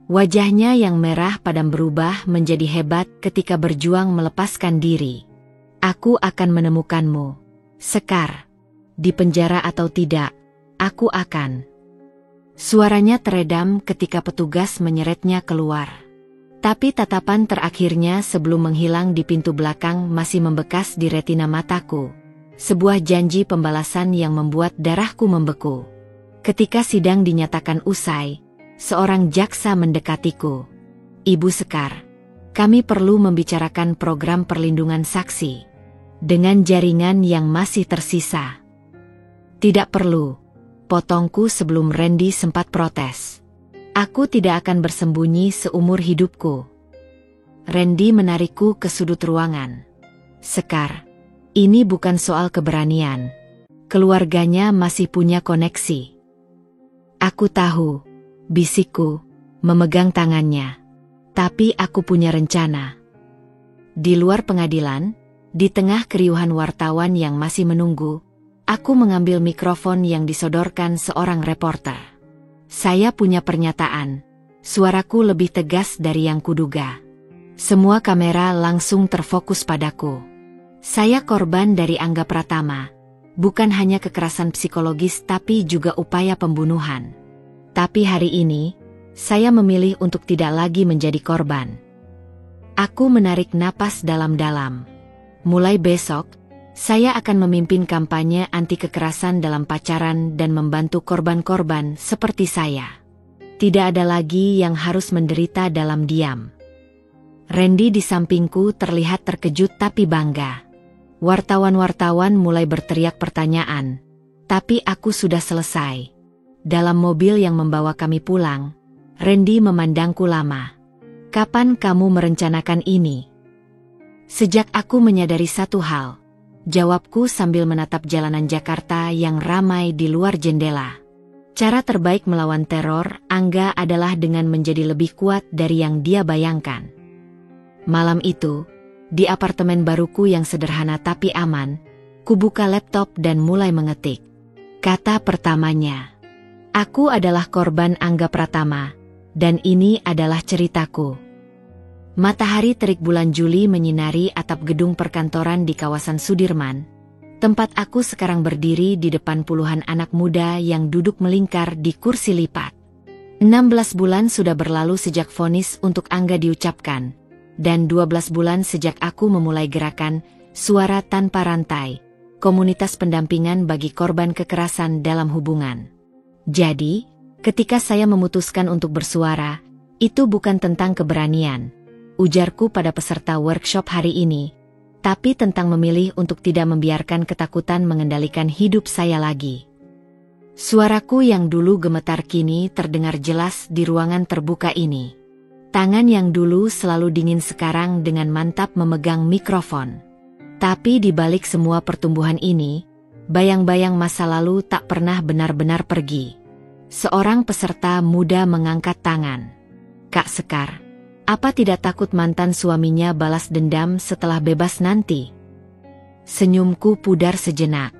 Wajahnya yang merah padam berubah menjadi hebat ketika berjuang melepaskan diri. Aku akan menemukanmu, Sekar. Di penjara atau tidak, aku akan. Suaranya teredam ketika petugas menyeretnya keluar. Tapi tatapan terakhirnya sebelum menghilang di pintu belakang masih membekas di retina mataku. Sebuah janji pembalasan yang membuat darahku membeku. Ketika sidang dinyatakan usai, seorang jaksa mendekatiku. Ibu Sekar, kami perlu membicarakan program perlindungan saksi. Dengan jaringan yang masih tersisa. Tidak perlu, potongku sebelum Randy sempat protes. Aku tidak akan bersembunyi seumur hidupku. Randy menarikku ke sudut ruangan. Sekar, ini bukan soal keberanian. Keluarganya masih punya koneksi. Aku tahu. Bisikku, memegang tangannya. Tapi aku punya rencana. Di luar pengadilan, di tengah keriuhan wartawan yang masih menunggu, aku mengambil mikrofon yang disodorkan seorang reporter. Saya punya pernyataan. Suaraku lebih tegas dari yang kuduga. Semua kamera langsung terfokus padaku. Saya korban dari Angga Pratama. Bukan hanya kekerasan psikologis tapi juga upaya pembunuhan. Tapi hari ini, saya memilih untuk tidak lagi menjadi korban. Aku menarik napas dalam-dalam. Mulai besok, saya akan memimpin kampanye anti kekerasan dalam pacaran dan membantu korban-korban seperti saya. Tidak ada lagi yang harus menderita dalam diam. Randy di sampingku terlihat terkejut tapi bangga. Wartawan-wartawan mulai berteriak pertanyaan. Tapi aku sudah selesai. Dalam mobil yang membawa kami pulang, Randy memandangku lama. Kapan kamu merencanakan ini? Sejak aku menyadari satu hal, jawabku sambil menatap jalanan Jakarta yang ramai di luar jendela. Cara terbaik melawan teror Angga adalah dengan menjadi lebih kuat dari yang dia bayangkan. Malam itu, di apartemen baruku yang sederhana tapi aman, kubuka laptop dan mulai mengetik. Kata pertamanya. Aku adalah korban Angga Pratama, dan ini adalah ceritaku. Matahari terik bulan Juli menyinari atap gedung perkantoran di kawasan Sudirman, tempat aku sekarang berdiri di depan puluhan anak muda yang duduk melingkar di kursi lipat. 16 bulan sudah berlalu sejak vonis untuk Angga diucapkan, dan 12 bulan sejak aku memulai gerakan Suara Tanpa Rantai, komunitas pendampingan bagi korban kekerasan dalam hubungan. Jadi, ketika saya memutuskan untuk bersuara, itu bukan tentang keberanian, ujarku pada peserta workshop hari ini, tapi tentang memilih untuk tidak membiarkan ketakutan mengendalikan hidup saya lagi. Suaraku yang dulu gemetar kini terdengar jelas di ruangan terbuka ini. Tangan yang dulu selalu dingin sekarang dengan mantap memegang mikrofon. Tapi di balik semua pertumbuhan ini, bayang-bayang masa lalu tak pernah benar-benar pergi. Seorang peserta muda mengangkat tangan. Kak Sekar, apa tidak takut mantan suaminya balas dendam setelah bebas nanti? Senyumku pudar sejenak.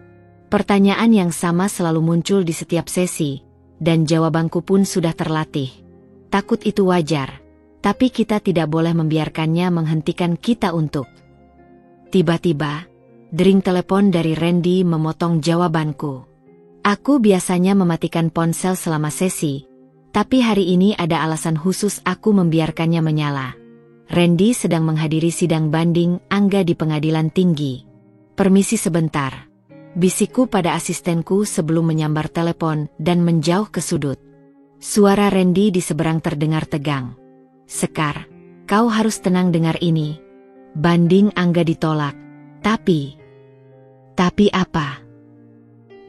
Pertanyaan yang sama selalu muncul di setiap sesi, dan jawabanku pun sudah terlatih. Takut itu wajar, tapi kita tidak boleh membiarkannya menghentikan kita untuk. Tiba-tiba, dering telepon dari Randy memotong jawabanku. Aku biasanya mematikan ponsel selama sesi, tapi hari ini ada alasan khusus aku membiarkannya menyala. Randy sedang menghadiri sidang banding Angga di pengadilan tinggi. Permisi sebentar. Bisikku pada asistenku sebelum menyambar telepon dan menjauh ke sudut. Suara Randy di seberang terdengar tegang. Sekar, kau harus tenang dengar ini. Banding Angga ditolak. Tapi apa?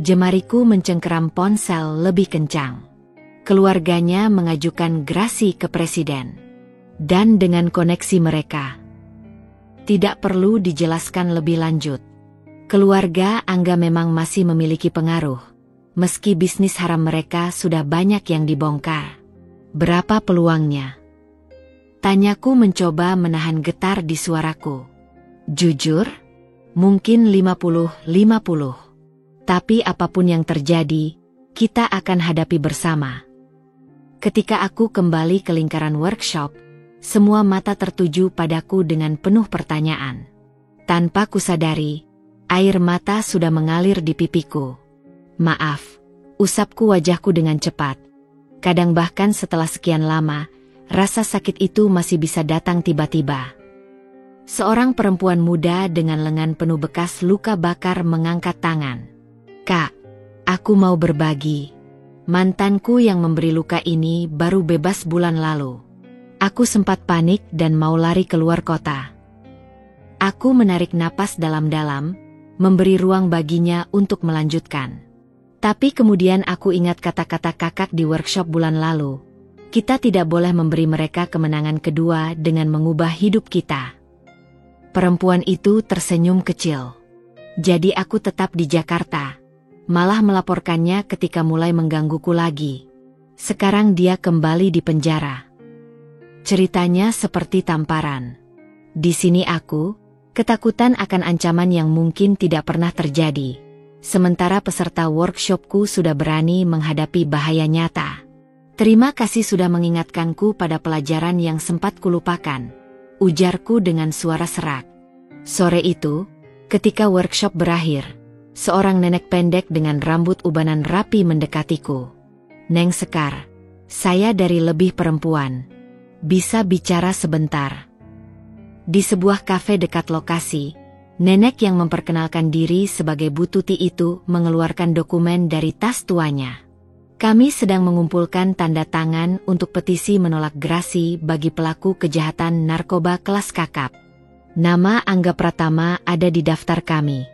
Jemariku mencengkeram ponsel lebih kencang. Keluarganya mengajukan gerasi ke presiden. Dan dengan koneksi mereka. Tidak perlu dijelaskan lebih lanjut. Keluarga Angga memang masih memiliki pengaruh. Meski bisnis haram mereka sudah banyak yang dibongkar. Berapa peluangnya? Tanyaku mencoba menahan getar di suaraku. Jujur? Mungkin 50-50. Tapi apapun yang terjadi, kita akan hadapi bersama. Ketika aku kembali ke lingkaran workshop, semua mata tertuju padaku dengan penuh pertanyaan. Tanpa kusadari, air mata sudah mengalir di pipiku. Maaf, usapku wajahku dengan cepat. Kadang bahkan setelah sekian lama, rasa sakit itu masih bisa datang tiba-tiba. Seorang perempuan muda dengan lengan penuh bekas luka bakar mengangkat tangan. "Kak, aku mau berbagi. Mantanku yang memberi luka ini baru bebas bulan lalu." Aku sempat panik dan mau lari keluar kota. Aku menarik napas dalam-dalam, memberi ruang baginya untuk melanjutkan. Tapi kemudian aku ingat kata-kata kakak di workshop bulan lalu. Kita tidak boleh memberi mereka kemenangan kedua dengan mengubah hidup kita. Perempuan itu tersenyum kecil. Jadi aku tetap di Jakarta. Malah melaporkannya ketika mulai menggangguku lagi. Sekarang dia kembali di penjara. Ceritanya seperti tamparan. Di sini aku, ketakutan akan ancaman yang mungkin tidak pernah terjadi. Sementara peserta workshopku sudah berani menghadapi bahaya nyata. "Terima kasih sudah mengingatkanku pada pelajaran yang sempat kulupakan," ujarku dengan suara serak. Sore itu, ketika workshop berakhir, seorang nenek pendek dengan rambut ubanan rapi mendekatiku. "Neng Sekar, saya dari Lebih Perempuan. Bisa bicara sebentar?" Di sebuah kafe dekat lokasi, nenek yang memperkenalkan diri sebagai Bu Tuti itu mengeluarkan dokumen dari tas tuanya. "Kami sedang mengumpulkan tanda tangan untuk petisi menolak gerasi bagi pelaku kejahatan narkoba kelas kakap. Nama Angga Pratama ada di daftar kami."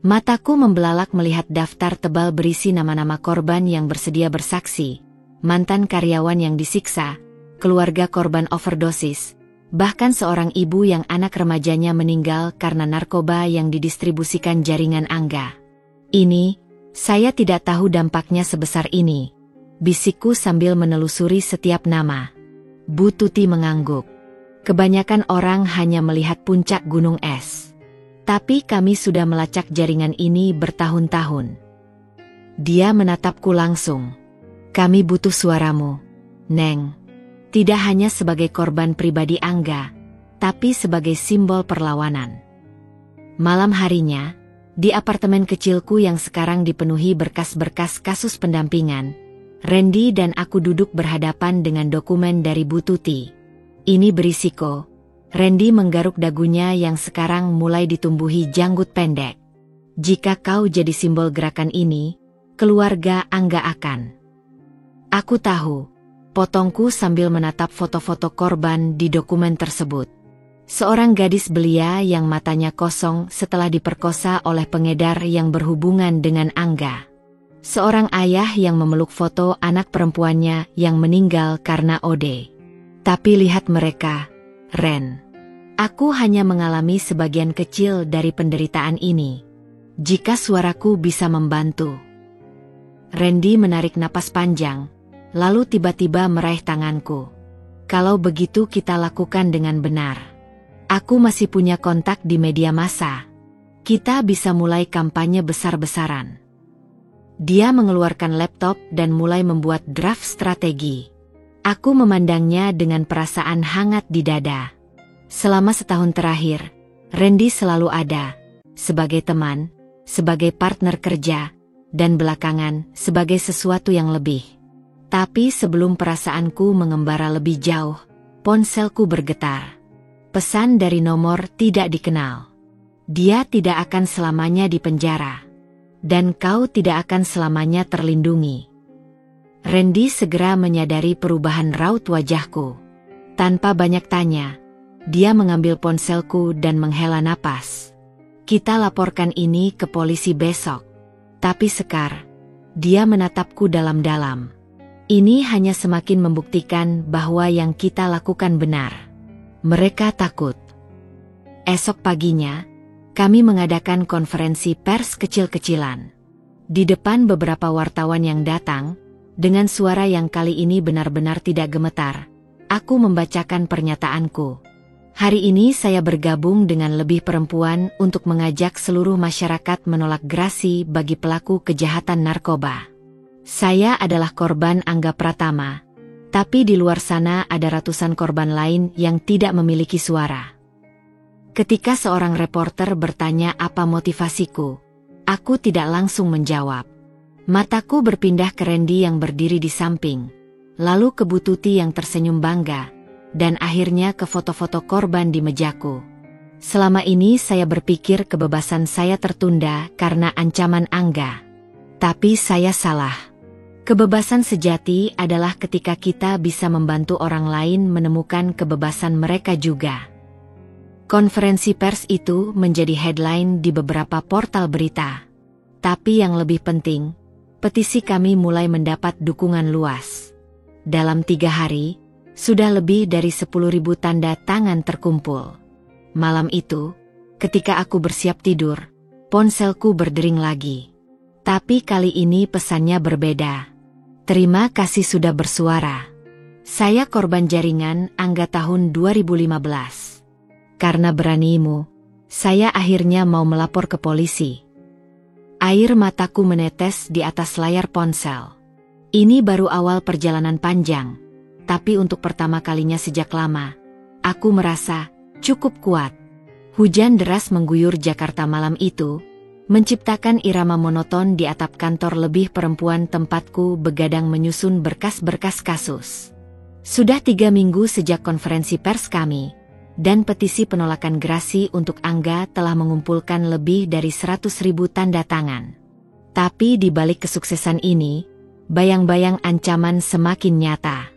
Mataku membelalak melihat daftar tebal berisi nama-nama korban yang bersedia bersaksi, mantan karyawan yang disiksa, keluarga korban overdosis, bahkan seorang ibu yang anak remajanya meninggal karena narkoba yang didistribusikan jaringan Angga. "Ini, saya tidak tahu dampaknya sebesar ini," bisikku sambil menelusuri setiap nama. Bu Tuti mengangguk. "Kebanyakan orang hanya melihat puncak gunung es. Tapi kami sudah melacak jaringan ini bertahun-tahun." Dia menatapku langsung. "Kami butuh suaramu, Neng. Tidak hanya sebagai korban pribadi Angga, tapi sebagai simbol perlawanan." Malam harinya, di apartemen kecilku yang sekarang dipenuhi berkas-berkas kasus pendampingan, Randy dan aku duduk berhadapan dengan dokumen dari Bu Tuti. "Ini berisiko." Randy menggaruk dagunya yang sekarang mulai ditumbuhi janggut pendek. "Jika kau jadi simbol gerakan ini, keluarga Angga akan..." "Aku tahu," potongku sambil menatap foto-foto korban di dokumen tersebut. Seorang gadis belia yang matanya kosong setelah diperkosa oleh pengedar yang berhubungan dengan Angga. Seorang ayah yang memeluk foto anak perempuannya yang meninggal karena OD. Tapi lihat mereka, Ren. Aku hanya mengalami sebagian kecil dari penderitaan ini. Jika suaraku bisa membantu. Randy menarik napas panjang, lalu tiba-tiba meraih tanganku. "Kalau begitu kita lakukan dengan benar. Aku masih punya kontak di media massa. Kita bisa mulai kampanye besar-besaran." Dia mengeluarkan laptop dan mulai membuat draft strategi. Aku memandangnya dengan perasaan hangat di dada. Selama setahun terakhir, Randy selalu ada, sebagai teman, sebagai partner kerja, dan belakangan sebagai sesuatu yang lebih. Tapi sebelum perasaanku mengembara lebih jauh, ponselku bergetar. Pesan dari nomor tidak dikenal. "Dia tidak akan selamanya di penjara. Dan kau tidak akan selamanya terlindungi." Randy segera menyadari perubahan raut wajahku. Tanpa banyak tanya, dia mengambil ponselku dan menghela napas. "Kita laporkan ini ke polisi besok." Tapi Sekar, dia menatapku dalam-dalam. "Ini hanya semakin membuktikan bahwa yang kita lakukan benar." Mereka takut. Esok paginya, kami mengadakan konferensi pers kecil-kecilan. Di depan beberapa wartawan yang datang, dengan suara yang kali ini benar-benar tidak gemetar, aku membacakan pernyataanku. "Hari ini saya bergabung dengan Lebih Perempuan untuk mengajak seluruh masyarakat menolak gerasi bagi pelaku kejahatan narkoba. Saya adalah korban Angga Pratama. Tapi di luar sana ada ratusan korban lain yang tidak memiliki suara. Ketika seorang reporter bertanya apa motivasiku, aku tidak langsung menjawab. Mataku berpindah ke Randy yang berdiri di samping, lalu ke Bu Tuti yang tersenyum bangga, dan akhirnya ke foto-foto korban di mejaku. Selama ini saya berpikir kebebasan saya tertunda karena ancaman Angga. Tapi saya salah. Kebebasan sejati adalah ketika kita bisa membantu orang lain menemukan kebebasan mereka juga. Konferensi pers itu menjadi headline di beberapa portal berita. Tapi yang lebih penting, petisi kami mulai mendapat dukungan luas. Dalam 3 hari, sudah lebih dari 10.000 tanda tangan terkumpul. Malam itu, ketika aku bersiap tidur, ponselku berdering lagi. Tapi kali ini pesannya berbeda. Terima kasih sudah bersuara. Saya korban jaringan Angga tahun 2015. Karena beranimu, saya akhirnya mau melapor ke polisi. Air mataku menetes di atas layar ponsel. Ini baru awal perjalanan panjang, tapi untuk pertama kalinya sejak lama, aku merasa cukup kuat. Hujan deras mengguyur Jakarta malam itu, menciptakan irama monoton di atap kantor lebih perempuan tempatku begadang menyusun berkas-berkas kasus. Sudah 3 minggu sejak konferensi pers kami, dan petisi penolakan gerasi untuk Angga telah mengumpulkan lebih dari 100.000 tanda tangan. Tapi di balik kesuksesan ini, bayang-bayang ancaman semakin nyata.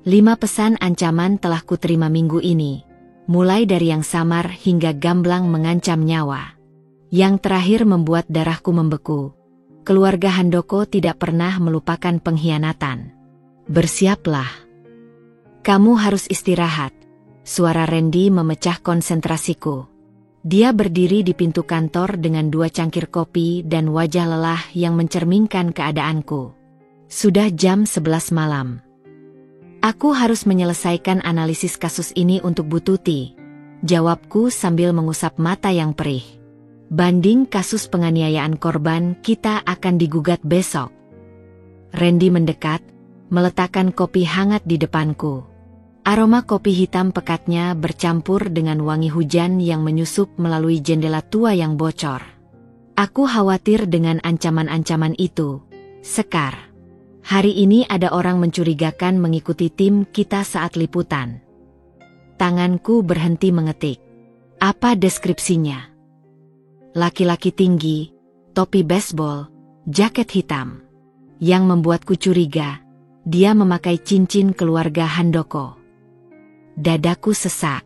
5 pesan ancaman telah kuterima minggu ini, mulai dari yang samar hingga gamblang mengancam nyawa. Yang terakhir membuat darahku membeku. Keluarga Handoko tidak pernah melupakan pengkhianatan. Bersiaplah. Kamu harus istirahat. Suara Randy memecah konsentrasiku. Dia berdiri di pintu kantor dengan 2 cangkir kopi dan wajah lelah yang mencerminkan keadaanku. Sudah jam 11 malam. Aku harus menyelesaikan analisis kasus ini untuk Bu Tuti. Jawabku sambil mengusap mata yang perih. Banding kasus penganiayaan korban kita akan digugat besok. Randy mendekat, meletakkan kopi hangat di depanku. Aroma kopi hitam pekatnya bercampur dengan wangi hujan yang menyusup melalui jendela tua yang bocor. Aku khawatir dengan ancaman-ancaman itu. Sekar. Hari ini ada orang mencurigakan mengikuti tim kita saat liputan. Tanganku berhenti mengetik. Apa deskripsinya? Laki-laki tinggi, topi baseball, jaket hitam. Yang membuatku curiga, dia memakai cincin keluarga Handoko. Dadaku sesak.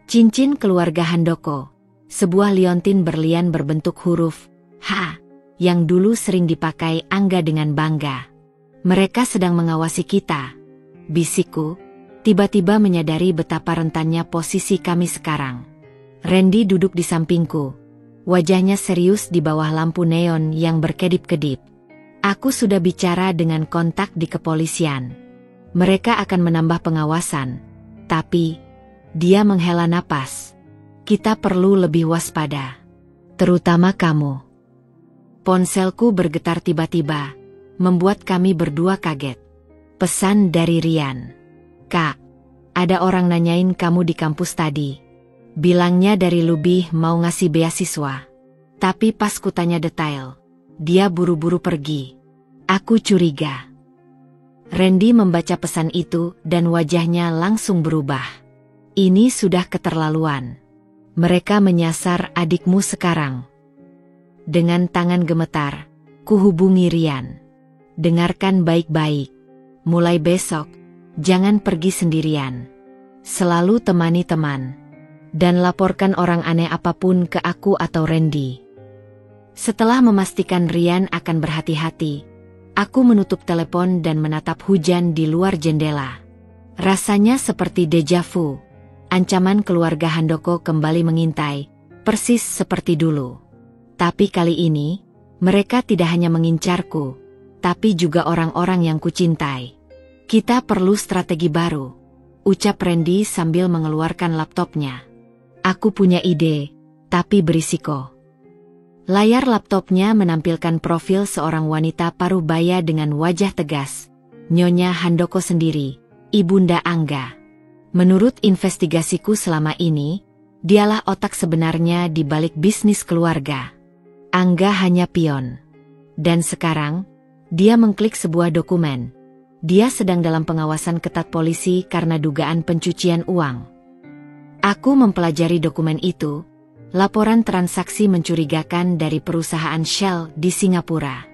Cincin keluarga Handoko, sebuah liontin berlian berbentuk huruf H, yang dulu sering dipakai Angga dengan bangga. Mereka sedang mengawasi kita, bisikku, tiba-tiba menyadari betapa rentannya posisi kami sekarang. Randy duduk di sampingku. Wajahnya serius di bawah lampu neon yang berkedip-kedip. Aku sudah bicara dengan kontak di kepolisian. Mereka akan menambah pengawasan. Tapi, dia menghela napas. Kita perlu lebih waspada. Terutama kamu. Ponselku bergetar tiba-tiba, membuat kami berdua kaget. Pesan dari Rian. Kak, ada orang nanyain kamu di kampus tadi. Bilangnya dari Lubih mau ngasih beasiswa. Tapi pas kutanya detail, dia buru-buru pergi. Aku curiga. Randy membaca pesan itu dan wajahnya langsung berubah. Ini sudah keterlaluan. Mereka menyasar adikmu sekarang. Dengan tangan gemetar, kuhubungi Rian. Dengarkan baik-baik. Mulai besok, jangan pergi sendirian. Selalu temani teman. Dan laporkan orang aneh apapun ke aku atau Randy. Setelah memastikan Rian akan berhati-hati, aku menutup telepon dan menatap hujan di luar jendela. Rasanya seperti deja vu. Ancaman keluarga Handoko kembali mengintai, persis seperti dulu. Tapi kali ini, mereka tidak hanya mengincarku, tapi juga orang-orang yang kucintai. Kita perlu strategi baru, ucap Randy sambil mengeluarkan laptopnya. Aku punya ide, tapi berisiko. Layar laptopnya menampilkan profil seorang wanita parubaya dengan wajah tegas. Nyonya Handoko sendiri, Ibunda Angga. Menurut investigasiku selama ini, dialah otak sebenarnya di balik bisnis keluarga. Angga hanya pion. Dan sekarang, dia mengklik sebuah dokumen. Dia sedang dalam pengawasan ketat polisi karena dugaan pencucian uang. Aku mempelajari dokumen itu. Laporan transaksi mencurigakan dari perusahaan Shell di Singapura.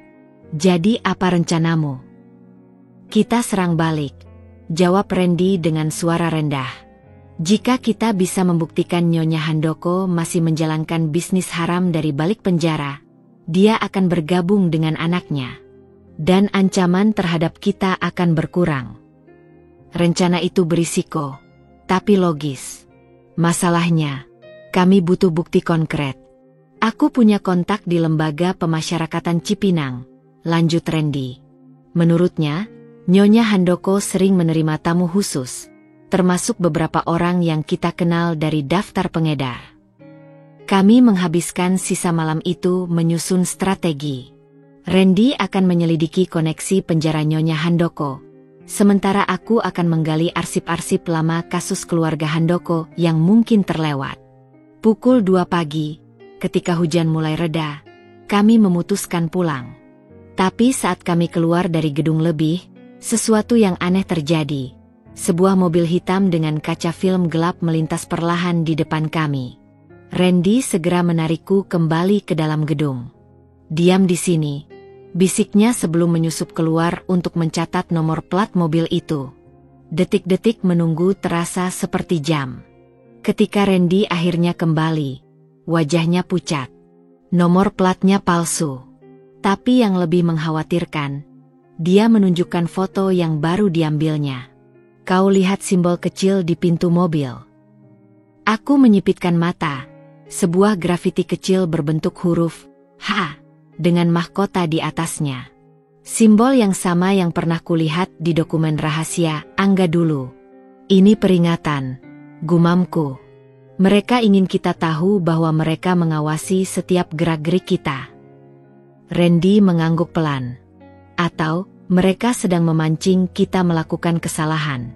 Jadi apa rencanamu? Kita serang balik, jawab Randy dengan suara rendah. Jika kita bisa membuktikan Nyonya Handoko masih menjalankan bisnis haram dari balik penjara, dia akan bergabung dengan anaknya. Dan ancaman terhadap kita akan berkurang. Rencana itu berisiko, tapi logis. Masalahnya, kami butuh bukti konkret. Aku punya kontak di Lembaga Pemasyarakatan Cipinang, lanjut Randy. Menurutnya, Nyonya Handoko sering menerima tamu khusus, termasuk beberapa orang yang kita kenal dari daftar pengedar. Kami menghabiskan sisa malam itu menyusun strategi. Randy akan menyelidiki koneksi penjara Nyonya Handoko, sementara aku akan menggali arsip-arsip lama kasus keluarga Handoko yang mungkin terlewat. Pukul 2 pagi, ketika hujan mulai reda, kami memutuskan pulang. Tapi saat kami keluar dari gedung lebih, sesuatu yang aneh terjadi. Sebuah mobil hitam dengan kaca film gelap melintas perlahan di depan kami. Randy segera menarikku kembali ke dalam gedung. Diam di sini, bisiknya sebelum menyusup keluar untuk mencatat nomor plat mobil itu. Detik-detik menunggu terasa seperti jam. Ketika Randy akhirnya kembali, wajahnya pucat. Nomor platnya palsu. Tapi yang lebih mengkhawatirkan, dia menunjukkan foto yang baru diambilnya. Kau lihat simbol kecil di pintu mobil. Aku menyipitkan mata. Sebuah grafiti kecil berbentuk huruf H dengan mahkota di atasnya. Simbol yang sama yang pernah kulihat di dokumen rahasia Angga dulu. Ini peringatan. Gumamku. Mereka ingin kita tahu bahwa mereka mengawasi setiap gerak-gerik kita. Randy mengangguk pelan. Atau, mereka sedang memancing kita melakukan kesalahan.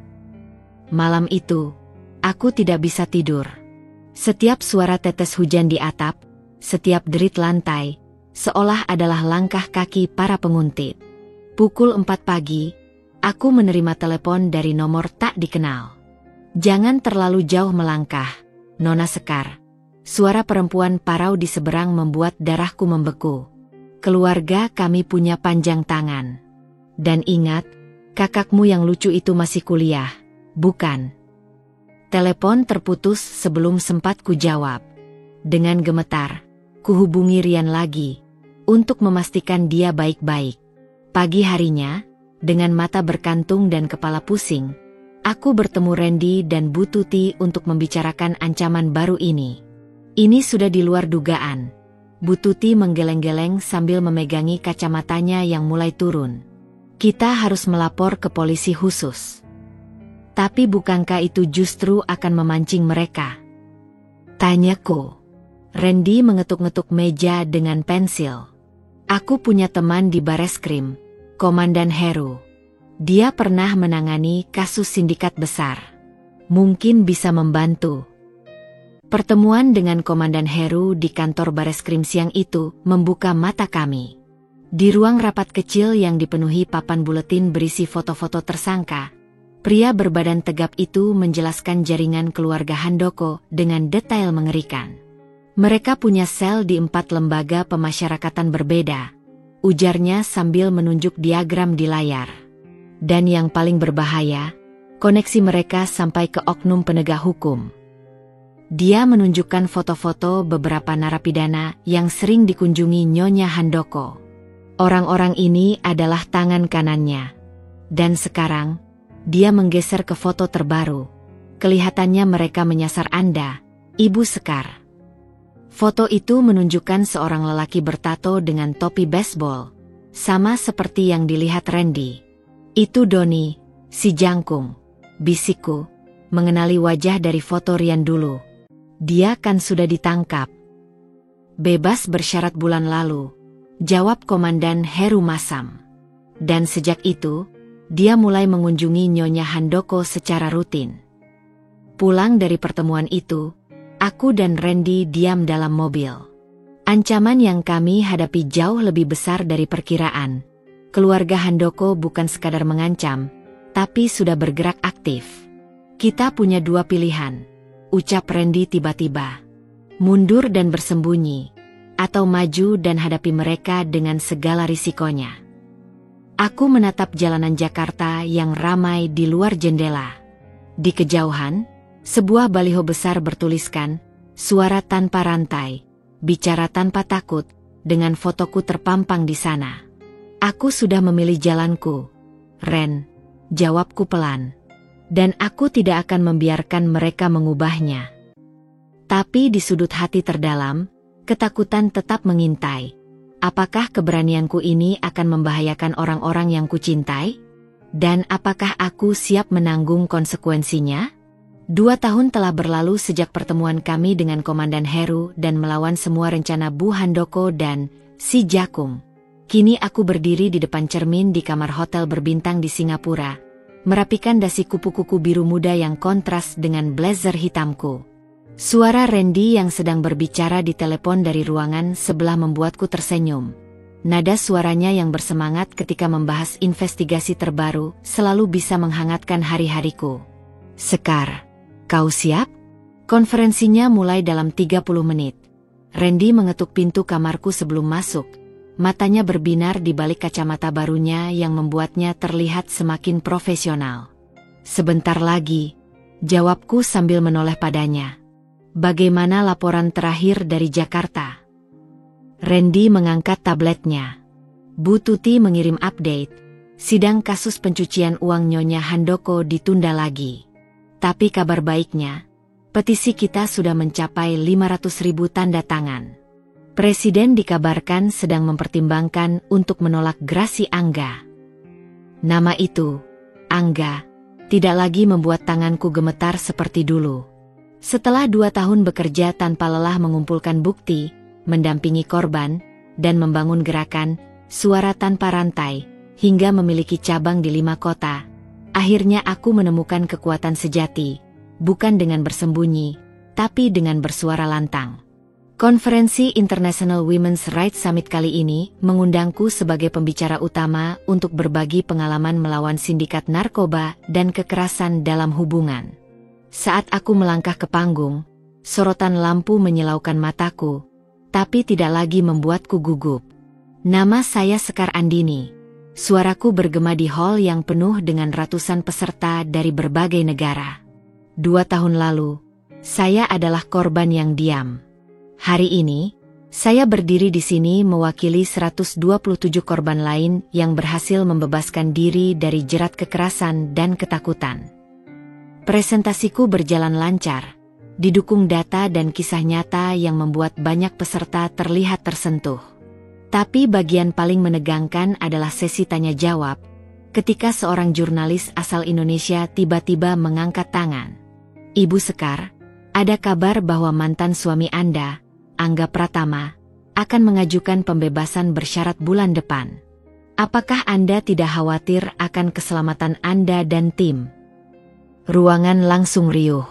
Malam itu, aku tidak bisa tidur. Setiap suara tetes hujan di atap, setiap derit lantai, seolah adalah langkah kaki para penguntit. Pukul 4 pagi, aku menerima telepon dari nomor tak dikenal. Jangan terlalu jauh melangkah, Nona Sekar. Suara perempuan parau di seberang membuat darahku membeku. Keluarga kami punya panjang tangan. Dan ingat, kakakmu yang lucu itu masih kuliah, bukan? Telepon terputus sebelum sempat kujawab. Dengan gemetar, kuhubungi Rian lagi, untuk memastikan dia baik-baik. Pagi harinya, dengan mata berkantung dan kepala pusing, aku bertemu Randy dan Bu Tuti untuk membicarakan ancaman baru ini. Ini sudah di luar dugaan. Bu Tuti menggeleng-geleng sambil memegangi kacamatanya yang mulai turun. Kita harus melapor ke polisi khusus. Tapi bukankah itu justru akan memancing mereka? Tanyaku. Randy mengetuk-ngetuk meja dengan pensil. Aku punya teman di Bareskrim, Komandan Heru. Dia pernah menangani kasus sindikat besar. Mungkin bisa membantu. Pertemuan dengan Komandan Heru di kantor Bareskrim siang itu membuka mata kami. Di ruang rapat kecil yang dipenuhi papan buletin berisi foto-foto tersangka, pria berbadan tegap itu menjelaskan jaringan keluarga Handoko dengan detail mengerikan. Mereka punya sel di 4 lembaga pemasyarakatan berbeda, ujarnya sambil menunjuk diagram di layar. Dan yang paling berbahaya, koneksi mereka sampai ke oknum penegak hukum. Dia menunjukkan foto-foto beberapa narapidana yang sering dikunjungi Nyonya Handoko. Orang-orang ini adalah tangan kanannya. Dan sekarang, dia menggeser ke foto terbaru. Kelihatannya mereka menyasar Anda, Ibu Sekar. Foto itu menunjukkan seorang lelaki bertato dengan topi baseball, sama seperti yang dilihat Randy. Itu Doni, si jangkung, bisikku, mengenali wajah dari foto Rian dulu. Dia kan sudah ditangkap. Bebas bersyarat bulan lalu, jawab Komandan Heru Masam. Dan sejak itu, dia mulai mengunjungi Nyonya Handoko secara rutin. Pulang dari pertemuan itu, aku dan Randy diam dalam mobil. Ancaman yang kami hadapi jauh lebih besar dari perkiraan. Keluarga Handoko bukan sekadar mengancam, tapi sudah bergerak aktif. Kita punya dua pilihan, ucap Randy tiba-tiba. Mundur dan bersembunyi, atau maju dan hadapi mereka dengan segala risikonya. Aku menatap jalanan Jakarta yang ramai di luar jendela. Di kejauhan, sebuah baliho besar bertuliskan, "Suara tanpa rantai, bicara tanpa takut," dengan fotoku terpampang di sana. Aku sudah memilih jalanku, Ren, jawabku pelan. Dan aku tidak akan membiarkan mereka mengubahnya. Tapi di sudut hati terdalam, ketakutan tetap mengintai. Apakah keberanianku ini akan membahayakan orang-orang yang kucintai? Dan apakah aku siap menanggung konsekuensinya? 2 tahun telah berlalu sejak pertemuan kami dengan Komandan Heru dan melawan semua rencana Bu Handoko dan si Jakung. Kini aku berdiri di depan cermin di kamar hotel berbintang di Singapura, merapikan dasi kupu-kupu biru muda yang kontras dengan blazer hitamku. Suara Randy yang sedang berbicara di telepon dari ruangan sebelah membuatku tersenyum. Nada suaranya yang bersemangat ketika membahas investigasi terbaru selalu bisa menghangatkan hari-hariku. "Sekar, kau siap?" Konferensinya mulai dalam 30 menit. Randy mengetuk pintu kamarku sebelum masuk. Matanya berbinar di balik kacamata barunya yang membuatnya terlihat semakin profesional. "Sebentar lagi," jawabku sambil menoleh padanya. "Bagaimana laporan terakhir dari Jakarta?" Randy mengangkat tabletnya. "Bu Tuti mengirim update. Sidang kasus pencucian uang Nyonya Handoko ditunda lagi. Tapi kabar baiknya, petisi kita sudah mencapai 500.000 tanda tangan. Presiden dikabarkan sedang mempertimbangkan untuk menolak Grasi Angga." Nama itu, Angga, tidak lagi membuat tanganku gemetar seperti dulu. Setelah 2 tahun bekerja tanpa lelah mengumpulkan bukti, mendampingi korban, dan membangun gerakan Suara Tanpa Rantai, hingga memiliki cabang di 5 kota, akhirnya aku menemukan kekuatan sejati, bukan dengan bersembunyi, tapi dengan bersuara lantang. Konferensi International Women's Rights Summit kali ini mengundangku sebagai pembicara utama untuk berbagi pengalaman melawan sindikat narkoba dan kekerasan dalam hubungan. Saat aku melangkah ke panggung, sorotan lampu menyilaukan mataku, tapi tidak lagi membuatku gugup. "Nama saya Sekar Andini." Suaraku bergema di hall yang penuh dengan ratusan peserta dari berbagai negara. 2 tahun lalu, saya adalah korban yang diam. Hari ini, saya berdiri di sini mewakili 127 korban lain yang berhasil membebaskan diri dari jerat kekerasan dan ketakutan. Presentasiku berjalan lancar, didukung data dan kisah nyata yang membuat banyak peserta terlihat tersentuh. Tapi bagian paling menegangkan adalah sesi tanya-jawab, ketika seorang jurnalis asal Indonesia tiba-tiba mengangkat tangan. "Ibu Sekar, ada kabar bahwa mantan suami Anda, Angga Pratama, akan mengajukan pembebasan bersyarat bulan depan. Apakah Anda tidak khawatir akan keselamatan Anda dan tim?" Ruangan langsung riuh.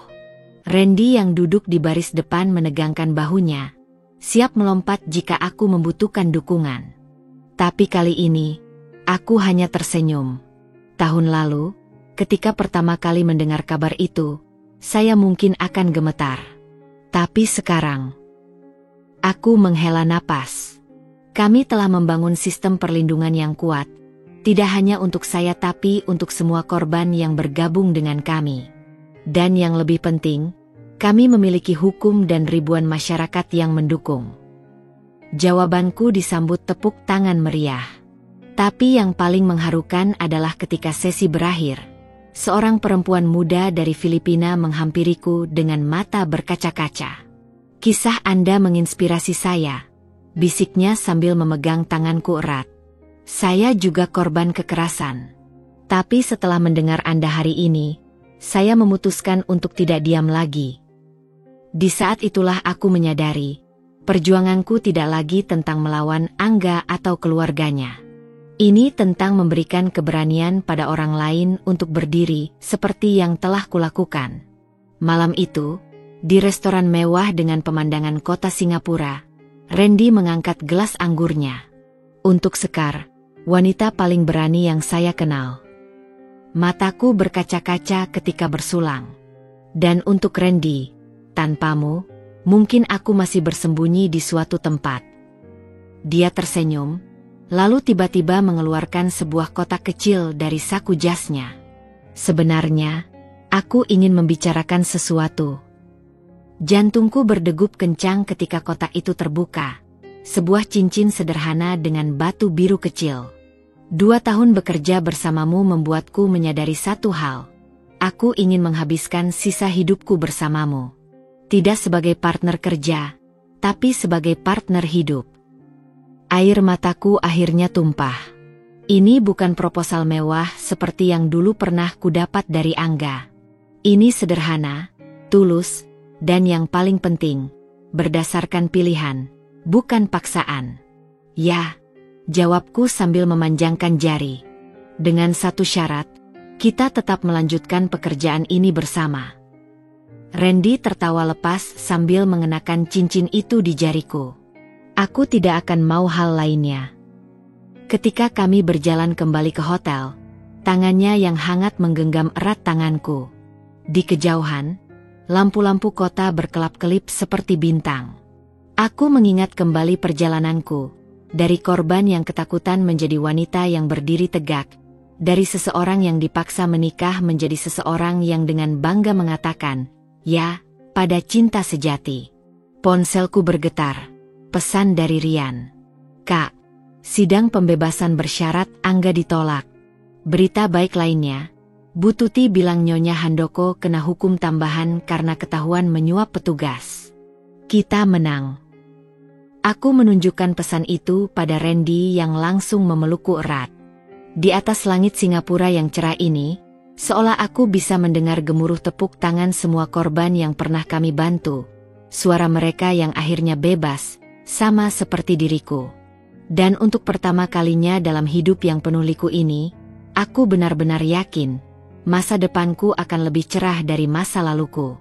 Randy yang duduk di baris depan menegangkan bahunya, siap melompat jika aku membutuhkan dukungan. Tapi kali ini, aku hanya tersenyum. Tahun lalu, ketika pertama kali mendengar kabar itu, saya mungkin akan gemetar. Tapi sekarang, aku menghela napas. Kami telah membangun sistem perlindungan yang kuat, tidak hanya untuk saya tapi untuk semua korban yang bergabung dengan kami. Dan yang lebih penting, kami memiliki hukum dan ribuan masyarakat yang mendukung. Jawabanku disambut tepuk tangan meriah. Tapi yang paling mengharukan adalah ketika sesi berakhir. Seorang perempuan muda dari Filipina menghampiriku dengan mata berkaca-kaca. "Kisah Anda menginspirasi saya," bisiknya sambil memegang tanganku erat. "Saya juga korban kekerasan. Tapi setelah mendengar Anda hari ini, saya memutuskan untuk tidak diam lagi." Di saat itulah aku menyadari, Perjuanganku tidak lagi tentang melawan Angga atau keluarganya. Ini tentang memberikan keberanian pada orang lain untuk berdiri seperti yang telah kulakukan. Malam itu, di restoran mewah dengan pemandangan kota Singapura, Randy mengangkat gelas anggurnya. Untuk Sekar, wanita paling berani yang saya kenal. Mataku berkaca-kaca ketika bersulang. Dan untuk Randy, tanpamu, mungkin aku masih bersembunyi di suatu tempat. Dia tersenyum, lalu tiba-tiba mengeluarkan sebuah kotak kecil dari saku jasnya. Sebenarnya, aku ingin membicarakan sesuatu. Jantungku berdegup kencang ketika kotak itu terbuka. Sebuah cincin sederhana dengan batu biru kecil. 2 tahun bekerja bersamamu membuatku menyadari satu hal. Aku ingin menghabiskan sisa hidupku bersamamu. Tidak sebagai partner kerja, tapi sebagai partner hidup. Air mataku akhirnya tumpah. Ini bukan proposal mewah seperti yang dulu pernah kudapat dari Angga. Ini sederhana, tulus, dan yang paling penting, berdasarkan pilihan, bukan paksaan. Ya, jawabku sambil memanjangkan jari. Dengan satu syarat, kita tetap melanjutkan pekerjaan ini bersama. Randy tertawa lepas sambil mengenakan cincin itu di jariku. Aku tidak akan mau hal lainnya. Ketika kami berjalan kembali ke hotel, tangannya yang hangat menggenggam erat tanganku. Di kejauhan, lampu-lampu kota berkelap-kelip seperti bintang. Aku mengingat kembali perjalananku, dari korban yang ketakutan menjadi wanita yang berdiri tegak, dari seseorang yang dipaksa menikah menjadi seseorang yang dengan bangga mengatakan, ya, pada cinta sejati. Ponselku bergetar, pesan dari Rian. Kak, sidang pembebasan bersyarat Angga ditolak. Berita baik lainnya, Bu Tuti bilang Nyonya Handoko kena hukum tambahan karena ketahuan menyuap petugas. Kita menang. Aku menunjukkan pesan itu pada Randy yang langsung memelukku erat. Di atas langit Singapura yang cerah ini, seolah aku bisa mendengar gemuruh tepuk tangan semua korban yang pernah kami bantu. Suara mereka yang akhirnya bebas, sama seperti diriku. Dan untuk pertama kalinya dalam hidup yang penuh liku ini, aku benar-benar yakin, masa depanku akan lebih cerah dari masa laluku.